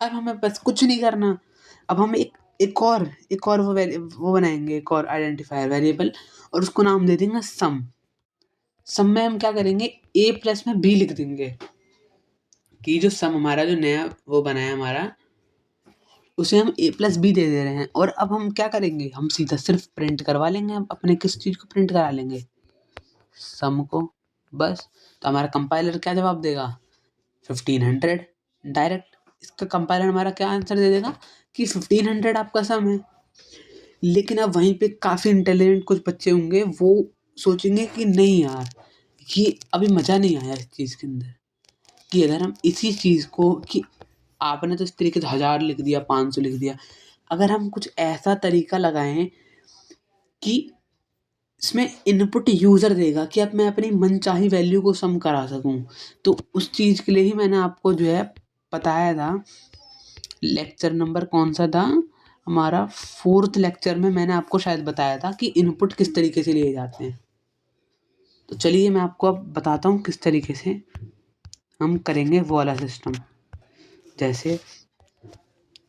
अब हमें बस कुछ नहीं करना, अब हम एक और वो बनाएंगे, एक और आइडेंटिफायर वेरिएबल और उसको नाम दे देंगे सम। सम में हम क्या करेंगे, A प्लस में B लिख देंगे कि जो सम हमारा जो नया वो बनाया हमारा, उसे हम A प्लस B दे रहे हैं। और अब हम क्या करेंगे, हम सीधा सिर्फ प्रिंट करवा लेंगे, हम अपने किस चीज़ को प्रिंट करा लेंगे, सम को, बस। तो हमारा कंपाइलर क्या जवाब देगा, 1500 डायरेक्ट। इसका कंपाइलर हमारा क्या आंसर दे देगा कि 1500 आपका सम है। लेकिन अब वहीं पे काफ़ी इंटेलिजेंट कुछ बच्चे होंगे, वो सोचेंगे कि नहीं यार, ये अभी मज़ा नहीं आया इस चीज़ के अंदर, कि अगर हम इसी चीज़ को, कि आपने तो इस तरीके से 1000 लिख दिया, 500 लिख दिया, अगर हम कुछ ऐसा तरीका लगाएं कि इसमें इनपुट यूज़र देगा कि अब मैं अपनी मनचाही वैल्यू को सम करा सकूं, तो उस चीज़ के लिए ही मैंने आपको जो है बताया था। लेक्चर नंबर कौन सा था हमारा, 4th लेक्चर में मैंने आपको शायद बताया था कि इनपुट किस तरीके से लिए जाते हैं। तो चलिए मैं आपको अब बताता हूँ किस तरीके से हम करेंगे वो वाला सिस्टम। जैसे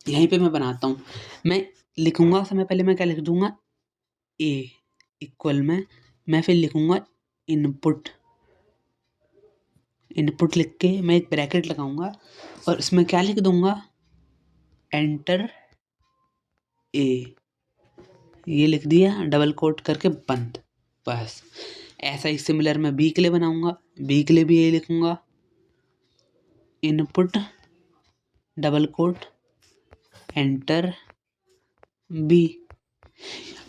यहीं पे मैं बनाता हूँ, मैं लिखूँगा समय पहले मैं क्या लिख दूँगा, A इक्वल में मैं फिर लिखूँगा इनपुट लिख के मैं एक ब्रैकेट लगाऊंगा और इसमें क्या लिख दूंगा, एंटर A। ये लिख दिया, डबल कोट करके बंद। बस ऐसा ही सिमिलर मैं बी के लिए बनाऊंगा। बी के लिए भी यही लिखूंगा, input double quote enter B.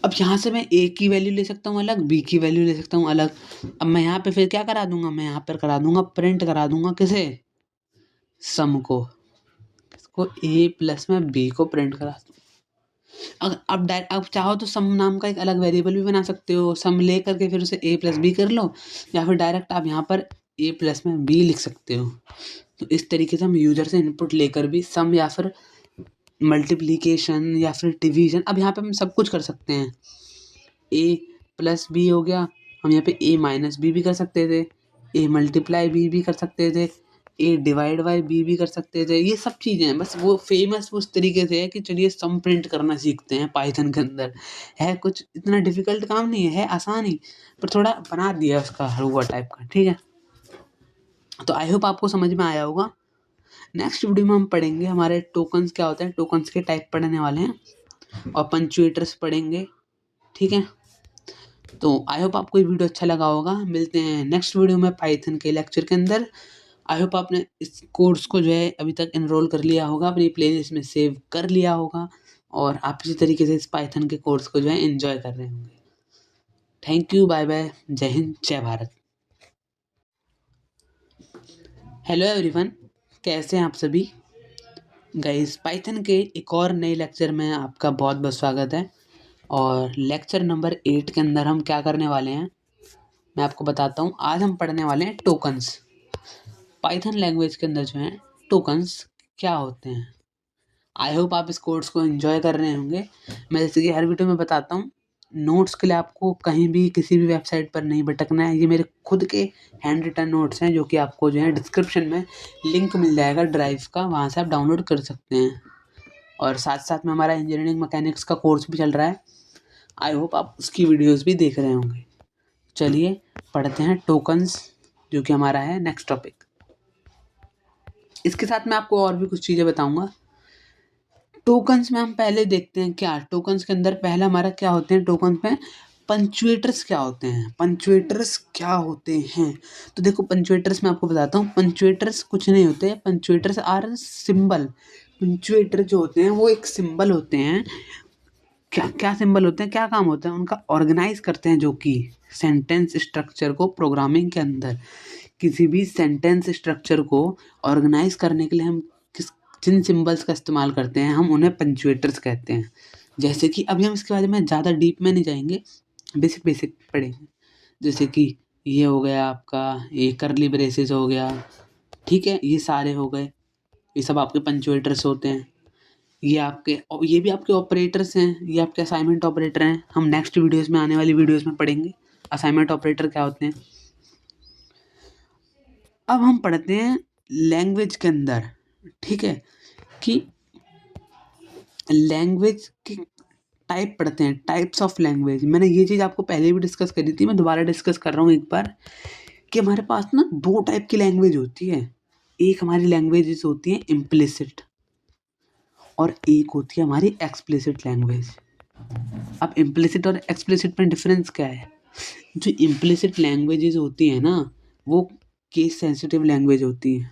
अब यहाँ से मैं ए की वैल्यू ले सकता हूँ अलग, बी की वैल्यू ले सकता हूँ अलग। अब मैं यहाँ पे फिर क्या करा दूंगा, मैं यहाँ पर करा दूंगा प्रिंट करा दूंगा किसे, सम को। इसको ए प्लस में बी को प्रिंट करा दूँ। अब चाहो तो सम नाम का एक अलग वेरिएबल भी बना सकते हो, सम ले करके फिर उसे ए प्लस बी कर लो, या फिर डायरेक्ट आप यहाँ पर ए प्लस में बी लिख सकते हो। तो इस तरीके से हम यूजर से इनपुट लेकर भी सम या फिर मल्टीप्लिकेशन या फिर डिवीजन, अब यहाँ पे हम सब कुछ कर सकते हैं। ए प्लस बी हो गया, हम यहाँ पे ए माइनस बी भी कर सकते थे, ए मल्टीप्लाई बी भी कर सकते थे, ए डिवाइड बाई बी भी कर सकते थे। ये सब चीज़ें हैं, बस वो फेमस उस तरीके से है कि चलिए सम प्रिंट करना सीखते हैं पाइथन के अंदर। है कुछ इतना डिफिकल्ट काम नहीं है आसान ही, पर थोड़ा बना दिया उसका हलवा टाइप का। ठीक है, तो आई होप आपको समझ में आया होगा। नेक्स्ट वीडियो में हम पढ़ेंगे हमारे टोकन्स क्या होते हैं, टोकन्स के टाइप पढ़ने वाले हैं, और पंचुएटर्स पढ़ेंगे। ठीक है, तो आई होप आपको ये वीडियो अच्छा लगा होगा। मिलते हैं नेक्स्ट वीडियो में पाइथन के लेक्चर के अंदर। आई होप आपने इस कोर्स को जो है अभी तक एनरोल कर लिया होगा, अपनी प्लेलिस्ट में सेव कर लिया होगा, और आप इसी तरीके से इस पाइथन के कोर्स को जो है एंजॉय कर रहे होंगे। थैंक यू, बाय बाय, जय हिंद, जय भारत। हेलो एवरीवन, कैसे हैं आप सभी। गाइस, पाइथन के एक और नए लेक्चर में आपका बहुत बहुत स्वागत है। और लेक्चर नंबर 8 के अंदर हम क्या करने वाले हैं मैं आपको बताता हूँ। आज हम पढ़ने वाले हैं टोकन्स। पाइथन लैंग्वेज के अंदर जो है टोकन्स क्या होते हैं। आई होप आप इस कोर्स को एंजॉय कर रहे होंगे। मैं जैसे कि हर वीडियो में बताता हूँ, नोट्स के लिए आपको कहीं भी किसी भी वेबसाइट पर नहीं भटकना है। ये मेरे खुद के हैंड रिटन नोट्स हैं, जो कि आपको जो है डिस्क्रिप्शन में लिंक मिल जाएगा ड्राइव का, वहाँ से आप डाउनलोड कर सकते हैं। और साथ साथ में हमारा इंजीनियरिंग मैकेनिक्स का कोर्स भी चल रहा है। आई होप आप उसकी वीडियोस भी देख रहे होंगे। चलिए पढ़ते हैं टोकन्स, जो कि हमारा है नेक्स्ट टॉपिक। इसके साथ मैं आपको और भी कुछ चीज़ें बताऊंगा। टोकन्स में हम पहले देखते हैं क्या टोकन्स के अंदर पहला हमारा क्या होते हैं। टोकन्स में पंचुएटर्स क्या होते हैं। पंचुएटर्स क्या होते हैं, तो देखो पंचुएटर्स मैं आपको बताता हूँ। पंचुएटर्स कुछ नहीं होते, पंचुएटर्स आर सिंबल। पंचुएटर जो होते हैं वो एक सिंबल होते हैं। क्या क्या सिंबल होते हैं, क्या काम होता है उनका, ऑर्गेनाइज करते हैं, जो कि सेंटेंस स्ट्रक्चर को प्रोग्रामिंग के अंदर किसी भी सेंटेंस स्ट्रक्चर को ऑर्गेनाइज करने के लिए हम जिन सिंबल्स का इस्तेमाल करते हैं हम उन्हें पंचुएटर्स कहते हैं। जैसे कि अभी हम इसके बारे में ज़्यादा डीप में नहीं जाएंगे, बेसिक बेसिक पढ़ेंगे। जैसे कि ये हो गया आपका, ये करली ब्रेसेस हो गया, ठीक है, ये सारे हो गए, ये सब आपके पंचुएटर्स होते हैं। ये भी आपके ऑपरेटर्स हैं, ये आपके असाइनमेंट ऑपरेटर हैं। हम नेक्स्ट वीडियोस में, आने वाली वीडियोस में पढ़ेंगे असाइनमेंट ऑपरेटर क्या होते हैं। अब हम पढ़ते हैं लैंग्वेज के अंदर, ठीक है, कि लैंग्वेज की टाइप पढ़ते हैं, टाइप्स ऑफ लैंग्वेज। मैंने ये चीज़ आपको पहले भी डिस्कस करी थी, मैं दोबारा डिस्कस कर रहा हूँ एक बार, कि हमारे पास ना 2 टाइप की लैंग्वेज होती है। एक हमारी लैंग्वेजेस होती है इम्प्लिसिट, और एक होती है हमारी एक्सप्लिसिट लैंग्वेज। अब इम्प्लिसिट और एक्सप्लिसिट में डिफरेंस क्या है। जो इम्प्लिसिट लैंग्वेजेस होती है ना, वो केस सेंसिटिव लैंग्वेज होती हैं,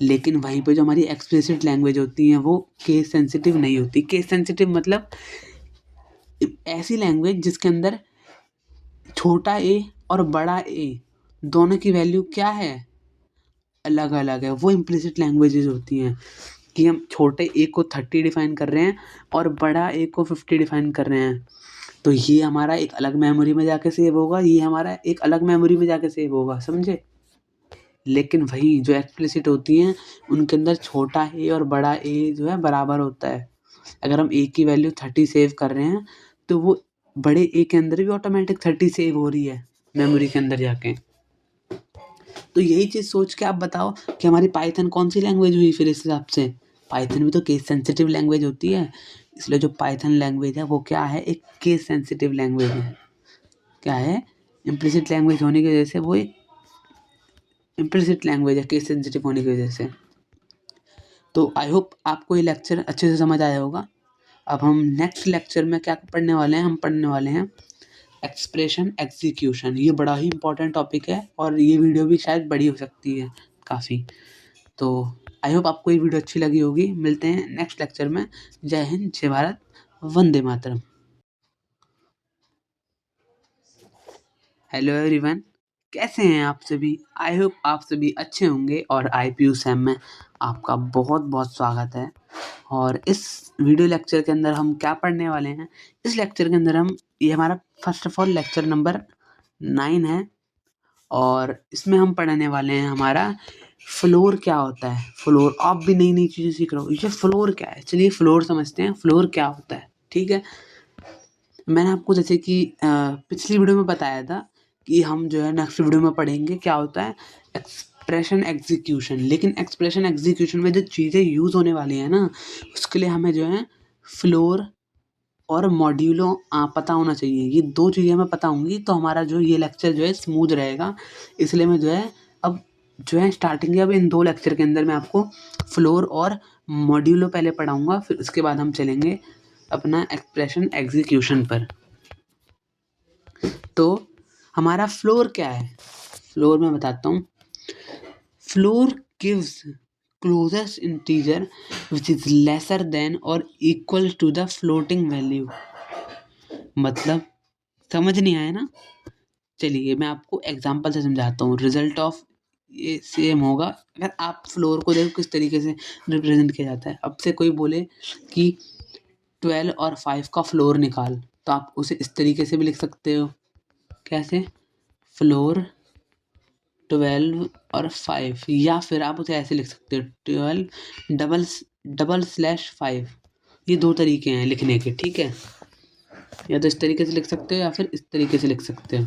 लेकिन वहीं पे जो हमारी एक्सप्लिसिट लैंग्वेज होती हैं वो केस सेंसिटिव नहीं होती। केस सेंसिटिव मतलब ऐसी लैंग्वेज जिसके अंदर छोटा ए और बड़ा ए दोनों की वैल्यू क्या है, अलग अलग है, वो इम्प्लिसिट लैंग्वेजेस होती हैं। कि हम छोटे ए को 30 डिफाइन कर रहे हैं और बड़ा ए को 50 डिफाइन कर रहे हैं, तो ये हमारा एक अलग मेमोरी में जाके सेव होगा, ये हमारा एक अलग मेमोरी में जाके सेव होगा, समझे। लेकिन वही जो एक्सप्लिसिट होती हैं उनके अंदर छोटा ए और बड़ा ए जो है बराबर होता है। अगर हम ए की वैल्यू 30 सेव कर रहे हैं तो वो बड़े ए के अंदर भी ऑटोमेटिक 30 सेव हो रही है मेमोरी के अंदर जाके। तो यही चीज़ सोच के आप बताओ कि हमारी पाइथन कौन सी लैंग्वेज हुई फिर इस हिसाब से। पाइथन भी तो केस सेंसिटिव लैंग्वेज होती है, इसलिए जो पाइथन लैंग्वेज है वो क्या है, एक केस सेंसिटिव लैंग्वेज है। क्या है, इम्प्लिसिट लैंग्वेज होने की वजह से वो एक इम्प्लिसिट लैंग्वेज है, केस सेंसिटिव होने की वजह से। तो आई होप आपको ये लेक्चर अच्छे से समझ आया होगा। अब हम नेक्स्ट लेक्चर में क्या पढ़ने वाले हैं, हम पढ़ने वाले हैं एक्सप्रेशन एग्जीक्यूशन। ये बड़ा ही इंपॉर्टेंट टॉपिक है और ये वीडियो भी शायद बड़ी हो सकती है काफ़ी। तो आई होप आपको ये वीडियो अच्छी लगी होगी। मिलते हैं नेक्स्ट लेक्चर में। जय हिंद, जय भारत, वंदे मातरम। हेलो एवरीवन, कैसे हैं आप सभी? आई होप आप सभी अच्छे होंगे और IPU सैम में आपका बहुत बहुत स्वागत है। और इस वीडियो लेक्चर के अंदर हम क्या पढ़ने वाले हैं? इस लेक्चर के अंदर ये हमारा first of all lecture number 9 है और इसमें हम पढ़ने वाले हैं हमारा फ्लोर क्या होता है। फ्लोर, आप भी नई नई चीज़ें सीख रहे हो, ये फ्लोर क्या है? चलिए फ्लोर समझते हैं, फ्लोर क्या होता है। ठीक है, मैंने आपको जैसे कि पिछली वीडियो में बताया था कि हम जो है नेक्स्ट वीडियो में पढ़ेंगे क्या होता है एक्सप्रेशन एग्जीक्यूशन। लेकिन एक्सप्रेशन एग्जीक्यूशन में जो चीज़ें यूज़ होने वाली हैं ना, उसके लिए हमें जो है फ्लोर और मॉड्यूलो पता होना चाहिए। ये 2 चीज़ें हमें पता होंगी तो हमारा जो ये लेक्चर जो है स्मूथ रहेगा। इसलिए मैं जो है अब जो है स्टार्टिंग अब इन 2 लेक्चर के अंदर मैं आपको फ्लोर और मॉड्यूलो पहले पढ़ाऊँगा, फिर उसके बाद हम चलेंगे अपना एक्सप्रेशन एग्जीक्यूशन पर। तो हमारा फ्लोर क्या है? फ्लोर मैं बताता हूँ। Floor gives closest integer which is lesser than और equal to the floating value. मतलब समझ नहीं आया ना? चलिए मैं आपको एग्जांपल से समझाता हूँ। रिजल्ट ऑफ ये सेम होगा अगर आप फ्लोर को देखो किस तरीके से रिप्रेजेंट किया जाता है। अब से कोई बोले कि 12 और 5 का फ्लोर निकाल, तो आप उसे इस तरीके से भी लिख सकते हो। कैसे? फ्लोर 12 और 5, या फिर आप उसे ऐसे लिख सकते हो 12 डबल/5। ये 2 तरीके हैं लिखने के, ठीक है? या तो इस तरीके से लिख सकते हो या फिर इस तरीके से लिख सकते हो।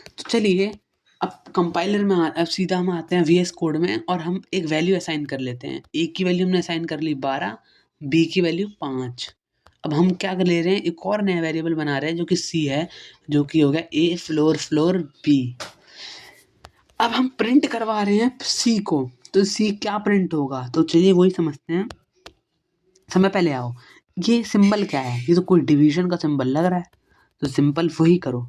तो चलिए अब कंपाइलर में अब सीधा हम आते हैं VS कोड में और हम एक वैल्यू असाइन कर लेते हैं। A की वैल्यू हमने असाइन कर ली 12, B की वैल्यू 5। अब हम क्या कर ले रहे हैं, एक और नया वेरिएबल बना रहे हैं जो कि C है, जो कि हो गया A फ्लोर B। अब हम प्रिंट करवा रहे हैं C को, तो C क्या प्रिंट होगा? तो चलिए वही समझते हैं। समय पहले आओ, ये सिंबल क्या है? ये तो कोई डिवीजन का सिंबल लग रहा है, तो सिंपल वही करो।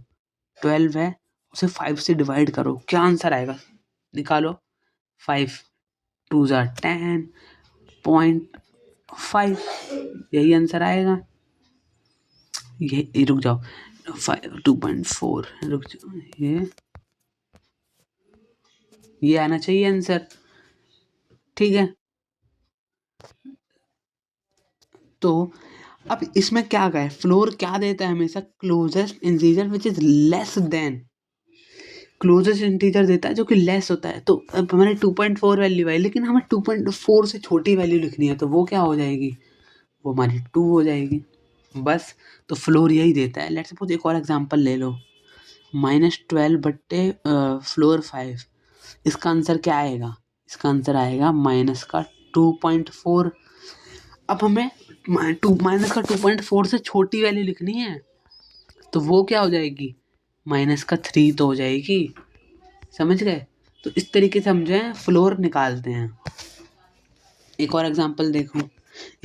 12 है, उसे 5 से डिवाइड करो, क्या आंसर आएगा निकालो। 5 2 ज़ा 10.5, यही आंसर आएगा। ये रुक जाओ, 2.4 रुक जाओ, ये आना चाहिए आंसर, ठीक है? तो अब इसमें क्या गए, फ्लोर क्या देता है हमेशा? Closest integer which is less than. Closest integer देता है जो कि लेस होता है। तो अब हमारे 2.4 वैल्यू है, लेकिन हमें 2.4 से छोटी वैल्यू लिखनी है, तो वो क्या हो जाएगी? वो हमारी 2 हो जाएगी बस। तो फ्लोर यही देता है। लेट्स सपोज एक और एग्जांपल ले लो, -12 बट्टे फ्लोर 5। इसका आंसर क्या आएगा? इसका आंसर आएगा माइनस का 2.4। अब हमें माइनस का 2.4 से छोटी वैल्यू लिखनी है, तो वो क्या हो जाएगी? -3 तो हो जाएगी। समझ गए? तो इस तरीके से हम जो है फ्लोर निकालते हैं। एक और एग्जांपल देखो,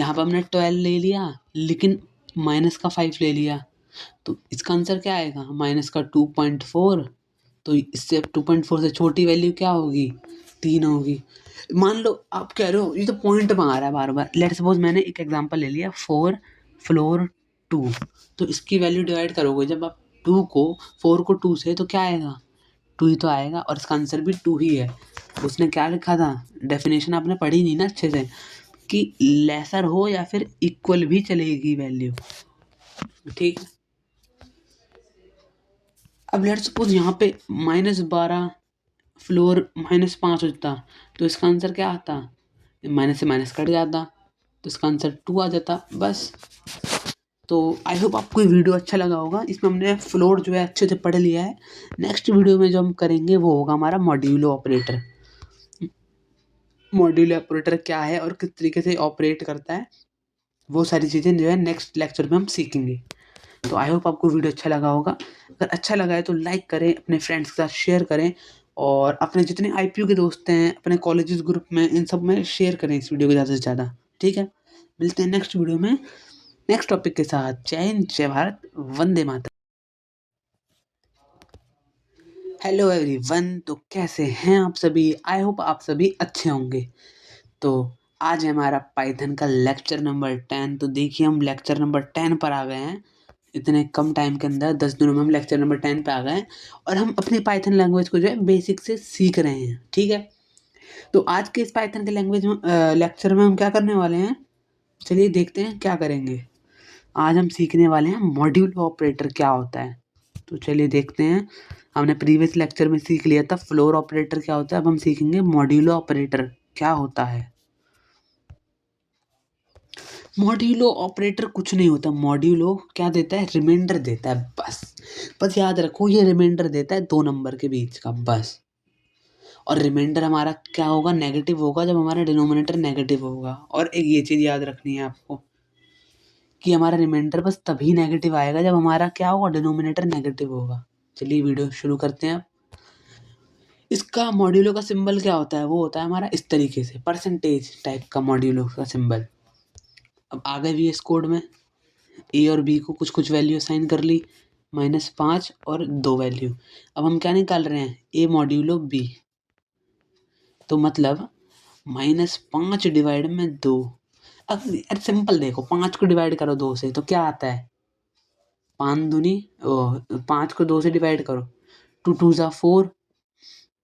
यहाँ पर हमने 12 ले लिया लेकिन -5 ले लिया, तो इसका आंसर क्या आएगा? -2.4। तो इससे 2.4 से छोटी वैल्यू क्या होगी? 3 होगी। मान लो आप कह रहे हो ये तो पॉइंट मांगा रहा है बार बार। लेट्स सपोज मैंने एक एग्जांपल ले लिया 4 फ्लोर 2, तो इसकी वैल्यू डिवाइड करोगे जब आप 4 को 2 से, तो क्या आएगा? 2 ही तो आएगा, और इसका आंसर भी 2 ही है। उसने क्या लिखा था? डेफिनेशन आपने पढ़ी नहीं ना अच्छे से, कि लेसर हो या फिर इक्वल भी चलेगी वैल्यू, ठीक है? अब लेट्स सपोज यहाँ पे -12 फ्लोर -5 होता, तो इसका आंसर क्या आता? माइनस से माइनस कट जाता, तो इसका आंसर 2 आ जाता बस। तो आई होप आपको ये वीडियो अच्छा लगा होगा। इसमें हमने फ्लोर जो है अच्छे से पढ़ लिया है। नेक्स्ट वीडियो में जो हम करेंगे वो होगा हमारा मॉड्यूलो ऑपरेटर। मॉड्यूलो ऑपरेटर क्या है और किस तरीके से ऑपरेट करता है, वो सारी चीज़ें जो है नेक्स्ट लेक्चर में हम सीखेंगे। तो आई होप आपको वीडियो अच्छा लगा होगा। अगर अच्छा लगा है तो लाइक करें, अपने फ्रेंड्स के साथ शेयर करें, और अपने जितने IPU के दोस्त हैं अपने कॉलेजेस ग्रुप में, इन सब में शेयर करें इस वीडियो को ज़्यादा से ज़्यादा, ठीक है? मिलते हैं नेक्स्ट वीडियो में। नेक्स्ट टॉपिक के साथ। जय हिंद, जय भारत, वंदे मातरम। हेलो एवरीवन, तो कैसे हैं आप सभी? आई होप आप सभी अच्छे होंगे। तो आज है हमारा पाइथन का लेक्चर नंबर 10। तो देखिए हम लेक्चर नंबर 10 पर आ गए हैं। इतने कम टाइम के अंदर 10 दिनों में हम लेक्चर नंबर 10 पे आ गए हैं और हम अपनी पाइथन लैंग्वेज को जो है बेसिक से सीख रहे हैं। ठीक है, तो आज के इस पाइथन के लैंग्वेज में लेक्चर में हम क्या करने वाले हैं, चलिए देखते हैं क्या करेंगे। आज हम सीखने वाले हैं मॉड्यूल ऑपरेटर क्या होता है। तो चलिए देखते हैं। हमने प्रीवियस लेक्चर में सीख लिया था फ्लोर ऑपरेटर क्या होता है, अब हम सीखेंगे मॉड्यूलो ऑपरेटर क्या होता है। मॉड्यूलो ऑपरेटर कुछ नहीं होता। मॉड्यूलो क्या देता है? रिमाइंडर देता है। बस याद रखो, ये रिमाइंडर देता है 2 नंबर के बीच का, बस। और रिमाइंडर हमारा क्या होगा? नेगेटिव होगा जब हमारा डिनोमिनेटर नेगेटिव होगा। और एक ये चीज़ याद रखनी है आपको कि हमारा रिमाइंडर बस तभी नेगेटिव आएगा जब हमारा क्या होगा? डिनोमिनेटर नेगेटिव होगा। चलिए वीडियो शुरू करते हैं अब। इसका मॉड्यूलो का सिंबल क्या होता है? वो होता है हमारा इस तरीके से, परसेंटेज टाइप का मॉड्यूलो का सिंबल। अब आ गए VS कोड में, ए और बी को कुछ कुछ वैल्यू असाइन कर ली, -5 और 2 वैल्यू। अब हम क्या निकाल रहे हैं? ए मॉड्यूलो बी। तो मतलब -5 डिवाइड में 2। अब यार सिंपल देखो, 5 को डिवाइड करो 2 से तो क्या आता है? 5 दूनी 5 को 2 से डिवाइड करो, 2 2 ज़ा 4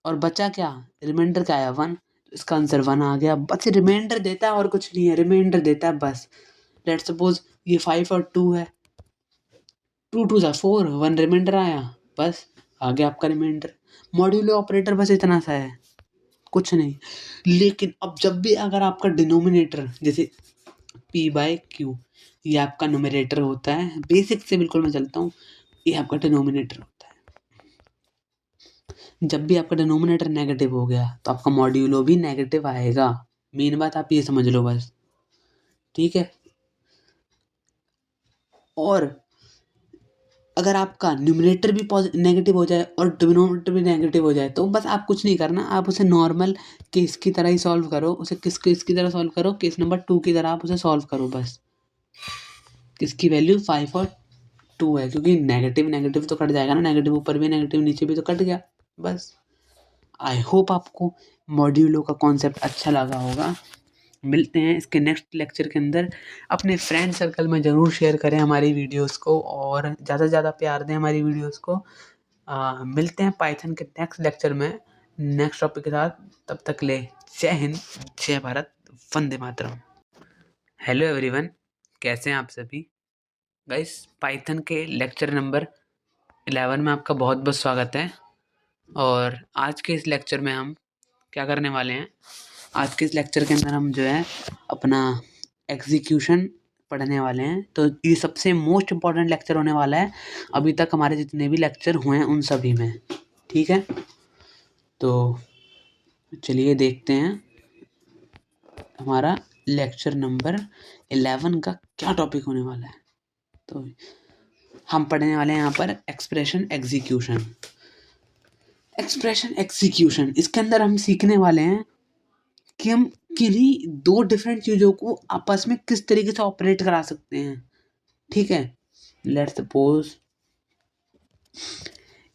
और बचा क्या? रिमाइंडर क्या आया? 1। इसका आंसर 1 आ गया। बस रिमाइंडर देता है और कुछ नहीं है, रिमाइंडर देता है बस। लेट्स सपोज ये 5 और 2 है, 2 2 ज़ा 4, 1 रिमाइंडर आया, बस आ गया आपका रिमाइंडर। मॉड्यूलो ऑपरेटर बस इतना सा है, कुछ नहीं। लेकिन अब जब भी अगर आपका डिनोमिनेटर, जैसे P/Q, ये आपका न्यूमरेटर होता है। बेसिक से बिल्कुल मैं चलता हूँ, ये आपका डिनोमिनेटर होता है। जब भी आपका डिनोमिनेटर नेगेटिव हो गया तो आपका मॉड्यूलो भी नेगेटिव आएगा। मेन बात आप ये समझ लो बस, ठीक है। और अगर आपका न्यूमरेटर भी नेगेटिव हो जाए और डिनोमिनेटर भी नेगेटिव हो जाए तो बस आप कुछ नहीं करना, आप उसे नॉर्मल केस की तरह ही सॉल्व करो। उसे किस केस की तरह सॉल्व करो? केस नंबर 2 की तरह आप उसे सॉल्व करो बस। किसकी वैल्यू 5 और 2 है, क्योंकि नेगेटिव नेगेटिव तो कट जाएगा ना, नेगेटिव ऊपर भी नेगेटिव नीचे भी तो कट गया, बस। आई होप आपको मॉड्यूलो का कॉन्सेप्ट अच्छा लगा होगा। मिलते हैं इसके नेक्स्ट लेक्चर के अंदर। अपने फ्रेंड सर्कल में ज़रूर शेयर करें हमारी वीडियोस को और ज़्यादा से ज़्यादा प्यार दें हमारी वीडियोस को। मिलते हैं पाइथन के नेक्स्ट लेक्चर में नेक्स्ट टॉपिक के साथ। तब तक ले जय हिंद, जय भारत, वंदे मातरम। हेलो एवरीवन, कैसे हैं आप सभी? गाइस, पाइथन के लेक्चर नंबर 11 में आपका बहुत बहुत स्वागत है। और आज के इस लेक्चर में हम क्या करने वाले हैं? आज के इस लेक्चर के अंदर हम जो है अपना एग्जीक्यूशन पढ़ने वाले हैं। तो ये सबसे मोस्ट इम्पॉर्टेंट लेक्चर होने वाला है अभी तक हमारे जितने भी लेक्चर हुए हैं उन सभी में, ठीक है। तो चलिए देखते हैं हमारा लेक्चर नंबर 11 का क्या टॉपिक होने वाला है। तो हम पढ़ने वाले हैं यहाँ पर एक्सप्रेशन एग्जीक्यूशन। एक्सप्रेशन एग्जीक्यूशन, इसके अंदर हम सीखने वाले हैं कि हम किन्हीं 2 डिफरेंट चीज़ों को आपस में किस तरीके से ऑपरेट करा सकते हैं, ठीक है। लेट्स सपोज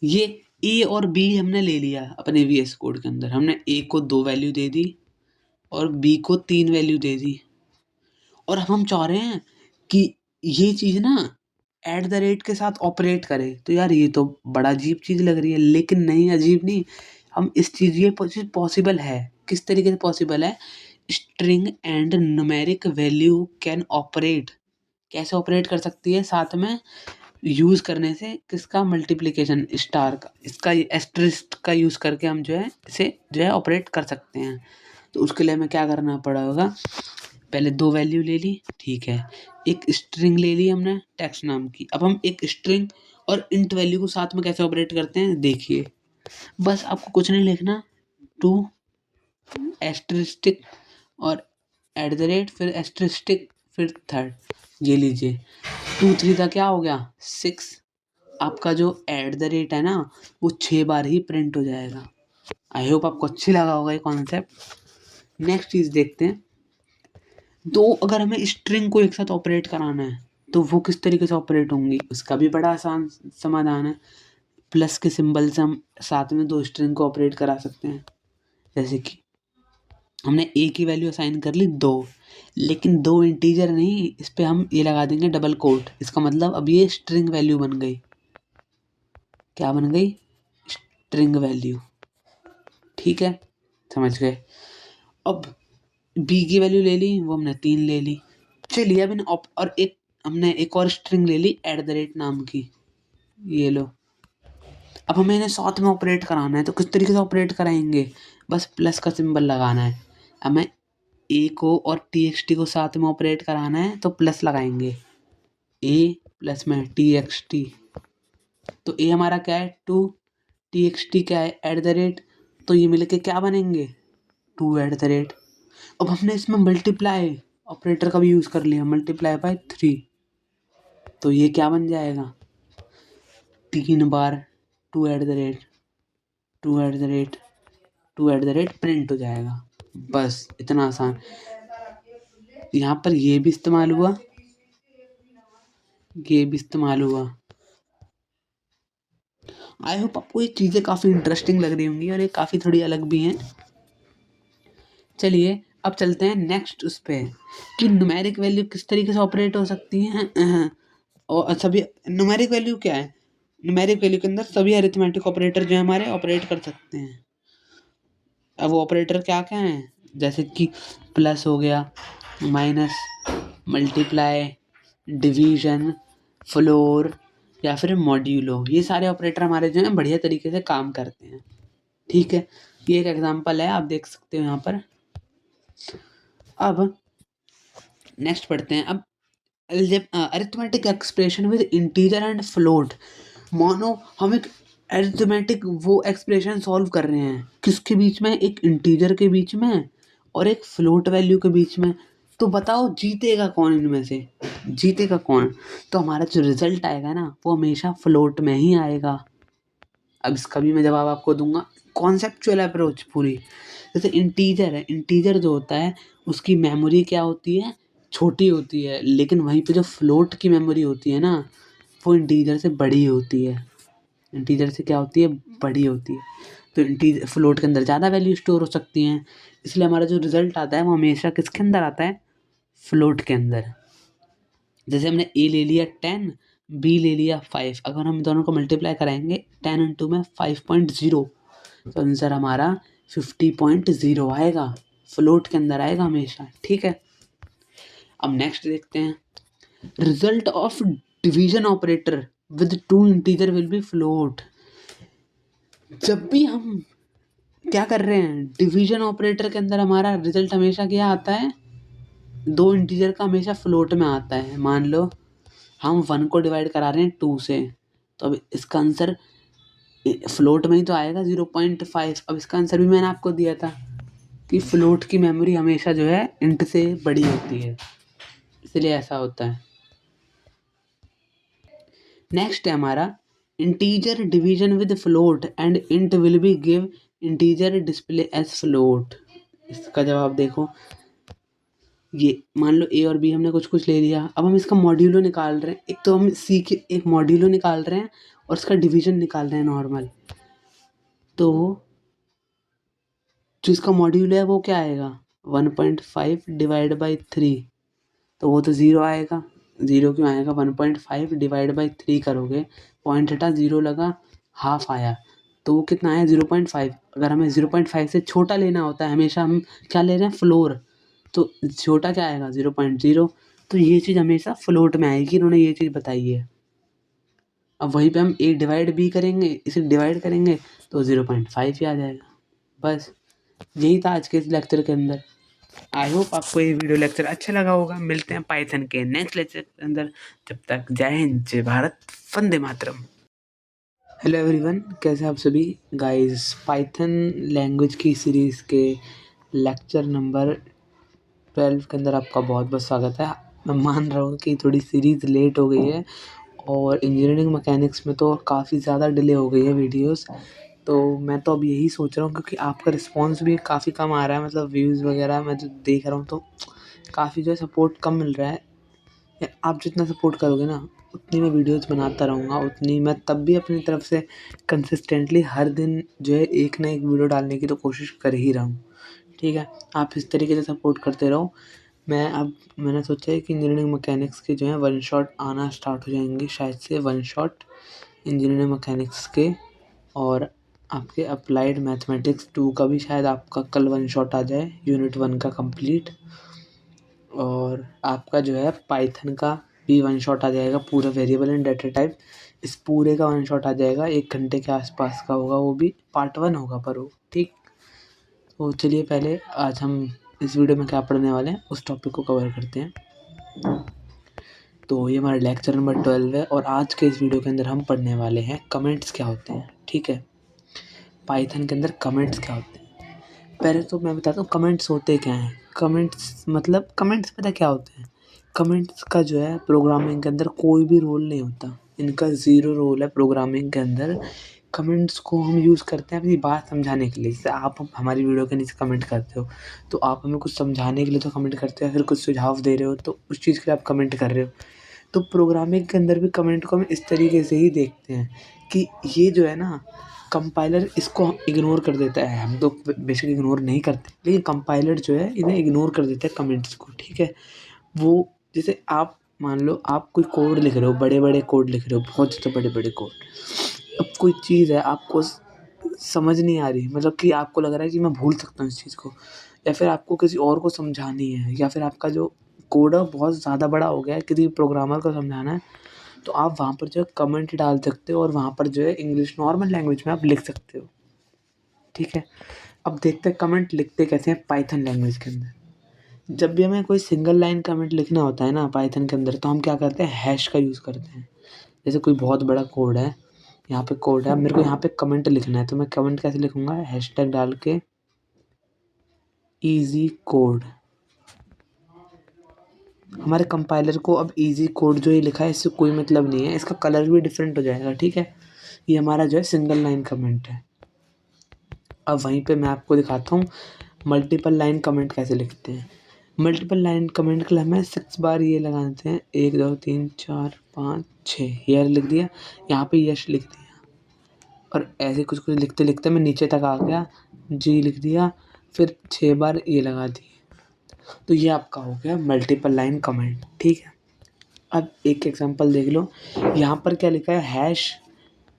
ये ए और बी हमने ले लिया अपने VS कोड के अंदर। हमने ए को 2 वैल्यू दे दी और बी को 3 वैल्यू दे दी। और अब हम चाह रहे हैं कि ये चीज़ ना @ के साथ ऑपरेट करे। तो यार ये तो बड़ा अजीब चीज़ लग रही है, लेकिन नहीं, अजीब नहीं। हम इस चीज़ ये चीज़ पॉसिबल है। किस तरीके से पॉसिबल है? String and numeric value can operate. कैसे ऑपरेट कर सकती है? साथ में यूज़ करने से किसका? मल्टीप्लिकेशन स्टार का, इसका एस्टरिस्क का यूज़ करके हम जो है इसे जो है ऑपरेट कर सकते हैं। तो उसके लिए हमें क्या करना पड़ेगा? पहले 2 वैल्यू ले ली, ठीक है। एक स्ट्रिंग ले ली हमने टेक्स्ट नाम की। अब हम एक स्ट्रिंग और इंट वैल्यू को साथ में कैसे ऑपरेट करते हैं देखिए। बस आपको कुछ नहीं लिखना, 2 एस्टरिस्टिक और @ फिर एस्टरिस्टिक फिर थर्ड। ये लीजिए 2 3 का क्या हो गया? 6। आपका जो @ है ना वो 6 बार ही प्रिंट हो जाएगा। आई होप आपको अच्छी लगा होगा ये कॉन्सेप्ट। नेक्स्ट चीज़ देखते हैं। तो अगर हमें स्ट्रिंग को एक साथ ऑपरेट कराना है तो वो किस तरीके से ऑपरेट होंगी, उसका भी बड़ा आसान समाधान है। प्लस के सिंबल से हम साथ में 2 स्ट्रिंग को ऑपरेट करा सकते हैं। जैसे कि हमने ए की वैल्यू असाइन कर ली 2, लेकिन 2 इंटीजर नहीं, इस पे हम ये लगा देंगे डबल कोट। इसका मतलब अब ये स्ट्रिंग वैल्यू बन गई। क्या बन गई? String value. ठीक है, समझ गए। अब बी की वैल्यू ले ली, वो हमने 3 ले ली। चलिए अब और हमने एक और स्ट्रिंग ले ली @ नाम की, ये लो। अब हमें इन्हें साथ में ऑपरेट कराना है, तो किस तरीके से ऑपरेट कराएंगे? बस प्लस का सिंबल लगाना है। हमें ए को और txt को साथ में ऑपरेट कराना है, तो प्लस लगाएंगे। ए प्लस में txt, तो ए हमारा क्या है 2, txt क्या है @ तो ये मिलके क्या बनेंगे 2 @। अब हमने इसमें मल्टीप्लाई ऑपरेटर का भी यूज़ कर लिया, मल्टीप्लाई बाय 3, तो ये क्या बन जाएगा 3 बार 2 प्रिंट हो जाएगा। बस इतना आसान। यहाँ पर ये भी इस्तेमाल हुआ, ये भी इस्तेमाल हुआ। आई होप आपको ये चीज़ें काफ़ी इंटरेस्टिंग लग रही होंगी और ये काफ़ी थोड़ी अलग भी हैं। चलिए अब चलते हैं नेक्स्ट उस पे कि न्यूमेरिक वैल्यू किस तरीके से ऑपरेट हो सकती हैं। और सभी न्यूमेरिक वैल्यू क्या है? न्यूमेरिक वैल्यू के अंदर सभी अरिथमेटिक ऑपरेटर जो है हमारे ऑपरेट कर सकते हैं। अब वो ऑपरेटर क्या क्या हैं? जैसे कि प्लस हो गया, माइनस, मल्टीप्लाई, डिवीजन, फ्लोर या फिर मॉड्यूलो, ये सारे ऑपरेटर हमारे जो हैं बढ़िया तरीके से काम करते हैं। ठीक है, ये एक एग्जांपल है, आप देख सकते हो यहाँ पर। अब नेक्स्ट पढ़ते हैं। अब arithmetic expression with integer and float. मानो हम एक अरिथमेटिक वो एक्सप्रेशन सॉल्व कर रहे हैं, किसके बीच में? एक इंटीजर के बीच में और एक फ्लोट वैल्यू के बीच में। तो बताओ जीतेगा कौन इनमें से? जीतेगा कौन? तो हमारा जो रिजल्ट आएगा ना, वो हमेशा फ्लोट में ही आएगा। अब इसका भी मैं जवाब आपको दूंगा। कॉन्सेप्चुअल अप्रोच पूरी। जैसे इंटीजर है, इंटीजर जो होता है उसकी मेमोरी क्या होती है? छोटी होती है, लेकिन वहीं पे जो फ्लोट की मेमोरी होती है ना, वो इंटीजर से बड़ी होती है। इंटीजर से क्या होती है? बड़ी होती है। तो इंटीजर फ्लोट के अंदर ज़्यादा वैल्यू स्टोर हो सकती हैं, इसलिए हमारा जो रिजल्ट आता है वो हमेशा किसके अंदर आता है? फ्लोट के अंदर। जैसे हमने ए ले लिया 10, बी ले लिया 5, अगर हम दोनों को मल्टीप्लाई कराएंगे 10 × में 5.0, तो आंसर हमारा 50.0 आएगा। फ्लोट के अंदर आएगा हमेशा। ठीक है, अब नेक्स्ट देखते हैं। Result of division operator with 2 integer will be float. जब भी हम क्या कर रहे हैं, डिवीजन ऑपरेटर के अंदर हमारा रिजल्ट हमेशा क्या आता है? 2 इंटीजर का हमेशा फ्लोट में आता है। मान लो हम 1 को डिवाइड करा रहे हैं 2 से, तो अब इसका आंसर फ्लोट में ही तो आएगा 0.5। अब इसका आंसर भी मैंने आपको दिया था कि फ्लोट की मेमोरी हमेशा जो है इंट से बड़ी होती है, इसलिए ऐसा होता है। नेक्स्ट है हमारा integer division with float and int will be give integer display as float. इसका जवाब देखो, ये मान लो ए और बी हमने कुछ कुछ ले लिया, अब हम इसका मॉड्यूलो निकाल रहे हैं। एक तो हम सी के एक मॉड्यूलो निकाल रहे हैं और इसका डिवीजन निकाल रहे हैं नॉर्मल। तो जो इसका मॉड्यूलो है वो क्या आएगा? 1.5 डिवाइड बाई 3, तो वो तो 0 आएगा। 0 क्यों आएगा? 1.5 डिवाइड बाई 3 करोगे, पॉइंट हटा 0 लगा, हाफ आया, तो वो कितना आया? 0.5। अगर हमें 0.5 से छोटा लेना होता है, हमेशा हम क्या ले रहे हैं? फ्लोर, तो छोटा क्या आएगा? 0.0। तो ये चीज़ हमेशा फ्लोट में आएगी, इन्होंने ये चीज़ बताई है। अब वहीं पे हम ए डिवाइड बी करेंगे, इसे डिवाइड करेंगे तो 0.5 ही आ जाएगा। बस यही था आज के इस लेक्चर के अंदर। आई होप आपको ये वीडियो लेक्चर अच्छा लगा होगा। मिलते हैं पाइथन के नेक्स्ट लेक्चर के अंदर। जब तक जय हिंद, जय भारत, वंदे मातरम। हेलो एवरीवन, कैसे आप सभी? गाइस, पाइथन लैंग्वेज की सीरीज़ के लेक्चर नंबर 12 के अंदर आपका बहुत बहुत स्वागत है। मैं मान रहा हूँ कि थोड़ी सीरीज़ लेट हो गई है और इंजीनियरिंग मैकेनिक्स में तो काफ़ी ज़्यादा डिले हो गई है वीडियोस। तो मैं तो अब यही सोच रहा हूँ, क्योंकि आपका रिस्पांस भी काफ़ी कम आ रहा है, मतलब व्यूज़ वगैरह मैं जो देख रहा हूँ तो काफ़ी जो है सपोर्ट कम मिल रहा है। आप जितना सपोर्ट करोगे ना उतनी मैं वीडियोज़ बनाता रहूँगा, उतनी मैं तब भी अपनी तरफ से कंसिस्टेंटली हर दिन जो है एक ना एक वीडियो डालने की तो कोशिश कर ही रहा हूँ, ठीक है? आप इस तरीके से सपोर्ट करते रहो। मैंने सोचा है कि इंजीनियरिंग मैकेनिक्स के जो है वन शॉट आना स्टार्ट हो जाएँगे शायद से, वन शॉट इंजीनियरिंग मैकेनिक्स के, और आपके अप्लाइड मैथमेटिक्स 2 का भी शायद आपका कल वन शॉट आ जाए, यूनिट 1 का कंप्लीट। और आपका जो है पाइथन का भी वन शॉट आ जाएगा, पूरा वेरिएबल एंड डेटा टाइप, इस पूरे का वन शॉट आ जाएगा, 1 घंटे के आसपास का होगा, वो भी पार्ट 1 होगा पर वो, ठीक। तो चलिए पहले आज हम इस वीडियो में क्या पढ़ने वाले हैं उस टॉपिक को कवर करते हैं। तो ये हमारा लेक्चर नंबर 12 है और आज के इस वीडियो के अंदर हम पढ़ने वाले हैं कमेंट्स क्या होते हैं, ठीक है? पाइथन के अंदर कमेंट्स क्या होते हैं। पहले तो मैं बताता हूँ कमेंट्स होते क्या हैं। कमेंट्स पता क्या होते हैं? कमेंट्स का जो है प्रोग्रामिंग के अंदर कोई भी रोल नहीं होता, इनका ज़ीरो रोल है प्रोग्रामिंग के अंदर। कमेंट्स को हम यूज़ करते हैं अपनी बात समझाने के लिए। जैसे आप हमारी वीडियो के नीचे कमेंट करते हो, तो आप हमें कुछ समझाने के लिए तो कमेंट करते हो, या फिर कुछ सुझाव दे रहे हो तो उस चीज़ के लिए आप कमेंट कर रहे हो। तो प्रोग्रामिंग के अंदर भी कमेंट को हम इस तरीके से ही देखते हैं कि ये जो है ना, कंपाइलर इसको इग्नोर कर देता है। हम तो बेशक इग्नोर नहीं करते, लेकिन कंपाइलर जो है इन्हें इग्नोर कर देता है कमेंट्स को, ठीक है? वो जैसे आप मान लो आप कोई कोड लिख रहे हो, बड़े-बड़े कोड लिख रहे हो, बहुत ज़्यादा बड़े-बड़े कोड। अब कोई चीज़ है आपको समझ नहीं आ रही, मतलब कि आपको लग रहा है कि मैं भूल सकता हूँ इस चीज़ को, या फिर आपको किसी और को समझानी है, या फिर आपका जो कोड है बहुत ज़्यादा बड़ा हो गया है, किसी प्रोग्रामर को समझाना है, तो आप वहाँ पर जो है कमेंट डाल सकते हो और वहाँ पर जो है इंग्लिश नॉर्मल लैंग्वेज में आप लिख सकते हो, ठीक है? अब देखते हैं कमेंट लिखते कैसे हैं पाइथन लैंग्वेज के अंदर। जब भी हमें कोई सिंगल लाइन कमेंट लिखना होता है ना पाइथन के अंदर, तो हम क्या करते हैं, हैश का यूज़ करते हैं। जैसे कोई बहुत बड़ा कोड है, यहाँ पे कोड है, मेरे को यहाँ पे कमेंट लिखना है, तो मैं कमेंट कैसे लिखूँगा, हैशटैग डाल के ईज़ी कोड। हमारे कंपाइलर को अब ईज़ी कोड जो ये लिखा है इससे कोई मतलब नहीं है, इसका कलर भी डिफरेंट हो जाएगा, ठीक है? ये हमारा जो है सिंगल लाइन कमेंट है। अब वहीं पे मैं आपको दिखाता हूँ मल्टीपल लाइन कमेंट कैसे लिखते हैं। मल्टीपल लाइन कमेंट के लिए हमें 6 बार ये लगाते हैं, 1 2 3 4 5 6, ये लिख दिया, यहाँ पे यश लिख दिया, और ऐसे कुछ कुछ लिखते लिखते मैं नीचे तक आ गया, जी लिख दिया, फिर 6 बार ये लगा दिए। तो ये आपका हो गया मल्टीपल लाइन कमेंट, ठीक है? अब एक एग्जांपल देख लो, यहाँ पर क्या लिखा है, हैश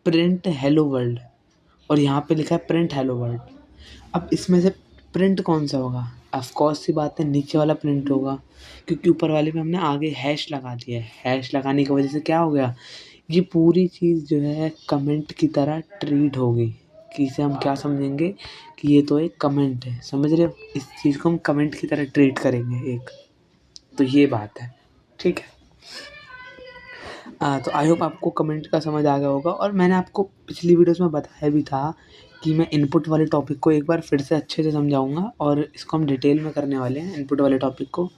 प्रिंट हेलो वर्ल्ड, और यहाँ पे लिखा है प्रिंट हेलो वर्ल्ड। अब इसमें से प्रिंट कौन सा होगा? ऑफ कोर्स सी बात है नीचे वाला प्रिंट होगा, क्योंकि ऊपर वाले में हमने आगे हैश लगा दिया है। हैश लगाने की वजह से क्या हो गया, ये पूरी चीज़ जो है कमेंट की तरह ट्रीट हो गई, कि इसे हम क्या समझेंगे कि ये तो एक कमेंट है, समझ रहे हो? इस चीज़ को हम कमेंट की तरह ट्रीट करेंगे एक, तो ये बात है, ठीक है? तो आई होप आपको कमेंट का समझ आ गया होगा, और मैंने आपको पिछली वीडियोस में बताया भी था कि मैं इनपुट वाले टॉपिक को एक बार फिर से अच्छे से समझाऊंगा, और इसको हम डिटेल में करने वाले हैं इनपुट वाले टॉपिक को।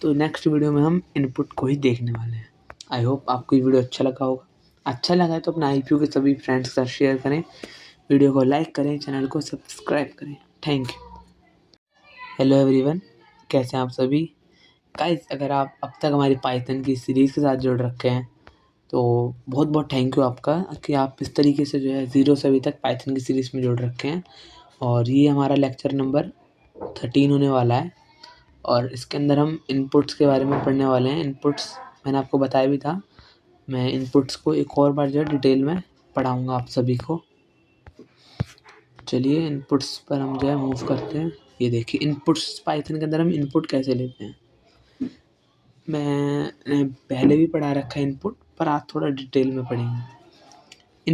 तो नेक्स्ट वीडियो में हम इनपुट को ही देखने वाले हैं। आई होप आपको ये वीडियो अच्छा लगा होगा। अच्छा लगा है तो अपना IPU के सभी फ्रेंड्स के साथ शेयर करें, वीडियो को लाइक करें, चैनल को सब्सक्राइब करें। Thank you. हेलो एवरीवन, कैसे हैं आप सभी? गाइस, अगर आप अब तक हमारी पाइथन की सीरीज़ के साथ जुड़ रखे हैं तो बहुत बहुत थैंक यू आपका, कि आप इस तरीके से जो है 0 से अभी तक पाइथन की सीरीज़ में जुड़ रखे हैं। और ये हमारा लेक्चर नंबर 13 होने वाला है, और इसके अंदर हम इनपुट्स के बारे में पढ़ने वाले हैं। इनपुट्स मैंने आपको बताया भी था, मैं इनपुट्स को एक और बार जो है डिटेल में पढ़ाऊँगा आप सभी को। चलिए इनपुट्स पर हम जो है मूव करते हैं। ये देखिए इनपुट्स, पाइथन के अंदर हम इनपुट कैसे लेते हैं। मैंने पहले भी पढ़ा रखा है इनपुट, पर आज थोड़ा डिटेल में पढ़ेंगे।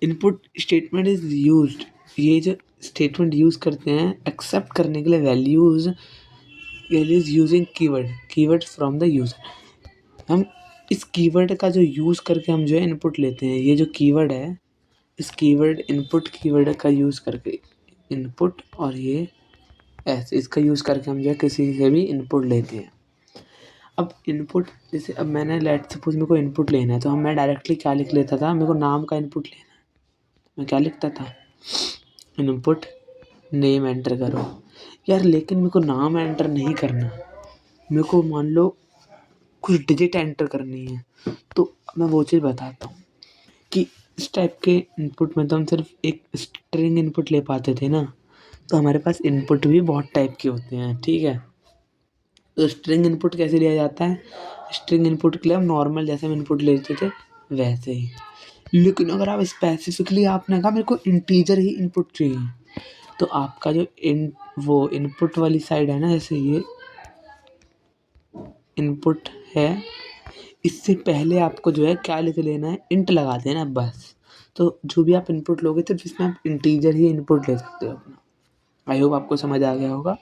इनपुट स्टेटमेंट इज़ यूज्ड, ये जो स्टेटमेंट यूज़ करते हैं एक्सेप्ट करने के लिए values, it is using keyword from the user. हम इस कीवर्ड का जो यूज़ करके हम जो है इनपुट लेते हैं। ये जो कीवर्ड है, इस कीवर्ड इनपुट कीवर्ड का यूज़ करके इनपुट, और ये ऐसे इसका यूज़ करके हम जो है किसी से भी इनपुट लेते हैं। अब इनपुट जैसे, अब मैंने लेट सपोज मेरे को इनपुट लेना है, तो मैं डायरेक्टली क्या लिख लेता था, मेरे को नाम का इनपुट लेना है, मैं क्या लिखता था, इनपुट नेम एंटर करो। यार लेकिन मेरे को नाम एंटर नहीं करना, मेरे को मान लो कुछ डिजिट एंटर करनी है, तो मैं वो चीज़ बताता हूँ कि इस टाइप के इनपुट में तो हम सिर्फ एक स्ट्रिंग इनपुट ले पाते थे ना, तो हमारे पास इनपुट भी बहुत टाइप के होते हैं, ठीक है। तो स्ट्रिंग इनपुट कैसे लिया जाता है, स्ट्रिंग इनपुट के लिए हम नॉर्मल जैसे हम इनपुट लेते थे वैसे ही। लेकिन अगर आप स्पेसिफिकली आपने कहा मेरे को इंटीजर ही इनपुट चाहिए, तो आपका जो वो इनपुट वाली साइड है ना, जैसे ये इनपुट है, इससे पहले आपको जो है क्या लिख लेना है, इंट लगा देना बस। तो जो भी आप इनपुट लोगे तो जिसमें आप इंटीजर ही इनपुट ले सकते हो अपना। आई होप आपको समझ आ गया होगा।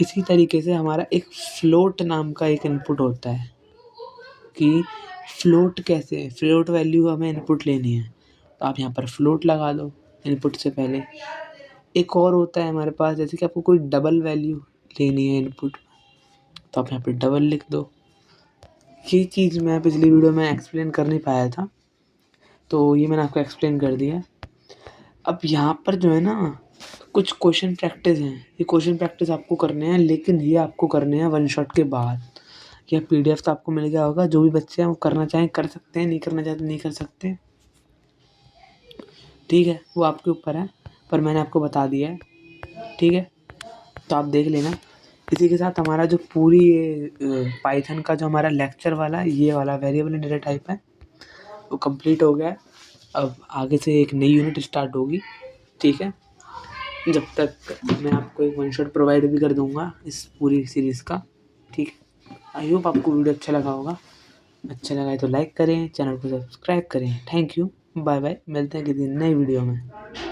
इसी तरीके से हमारा एक फ्लोट नाम का एक इनपुट होता है कि फ्लोट कैसे, फ्लोट वैल्यू हमें इनपुट लेनी है, तो आप यहाँ पर फ्लोट लगा दो इनपुट से पहले। एक और होता है हमारे पास, जैसे कि आपको कोई डबल वैल्यू लेनी है इनपुट, तो आप यहाँ पे डबल लिख दो। ये चीज़ मैं पिछली वीडियो में एक्सप्लेन कर नहीं पाया था, तो ये मैंने आपको एक्सप्लेन कर दिया। अब यहाँ पर जो है ना कुछ क्वेश्चन प्रैक्टिस हैं, ये क्वेश्चन प्रैक्टिस आपको करने हैं, लेकिन ये आपको करने हैं वन शॉट के बाद। यह PDF तो आपको मिल गया होगा, जो भी बच्चे हैं वो करना चाहें कर सकते हैं, नहीं करना चाहते नहीं कर सकते, ठीक है, वो आपके ऊपर है, पर मैंने आपको बता दिया है, ठीक है, तो आप देख लेना। इसी के साथ हमारा जो पूरी ये पाइथन का जो हमारा लेक्चर वाला ये वाला वेरिएबल एंड डेटा टाइप है वो कंप्लीट हो गया है। अब आगे से एक नई यूनिट स्टार्ट होगी, ठीक है। जब तक मैं आपको एक वन शॉट प्रोवाइड भी कर दूंगा इस पूरी सीरीज़ का, ठीक है। आई होप आपको वीडियो अच्छा लगा होगा। अच्छा लगा है तो लाइक करें, चैनल को सब्सक्राइब करें। थैंक यू, बाय बाय, मिलते हैं किसी नई वीडियो में।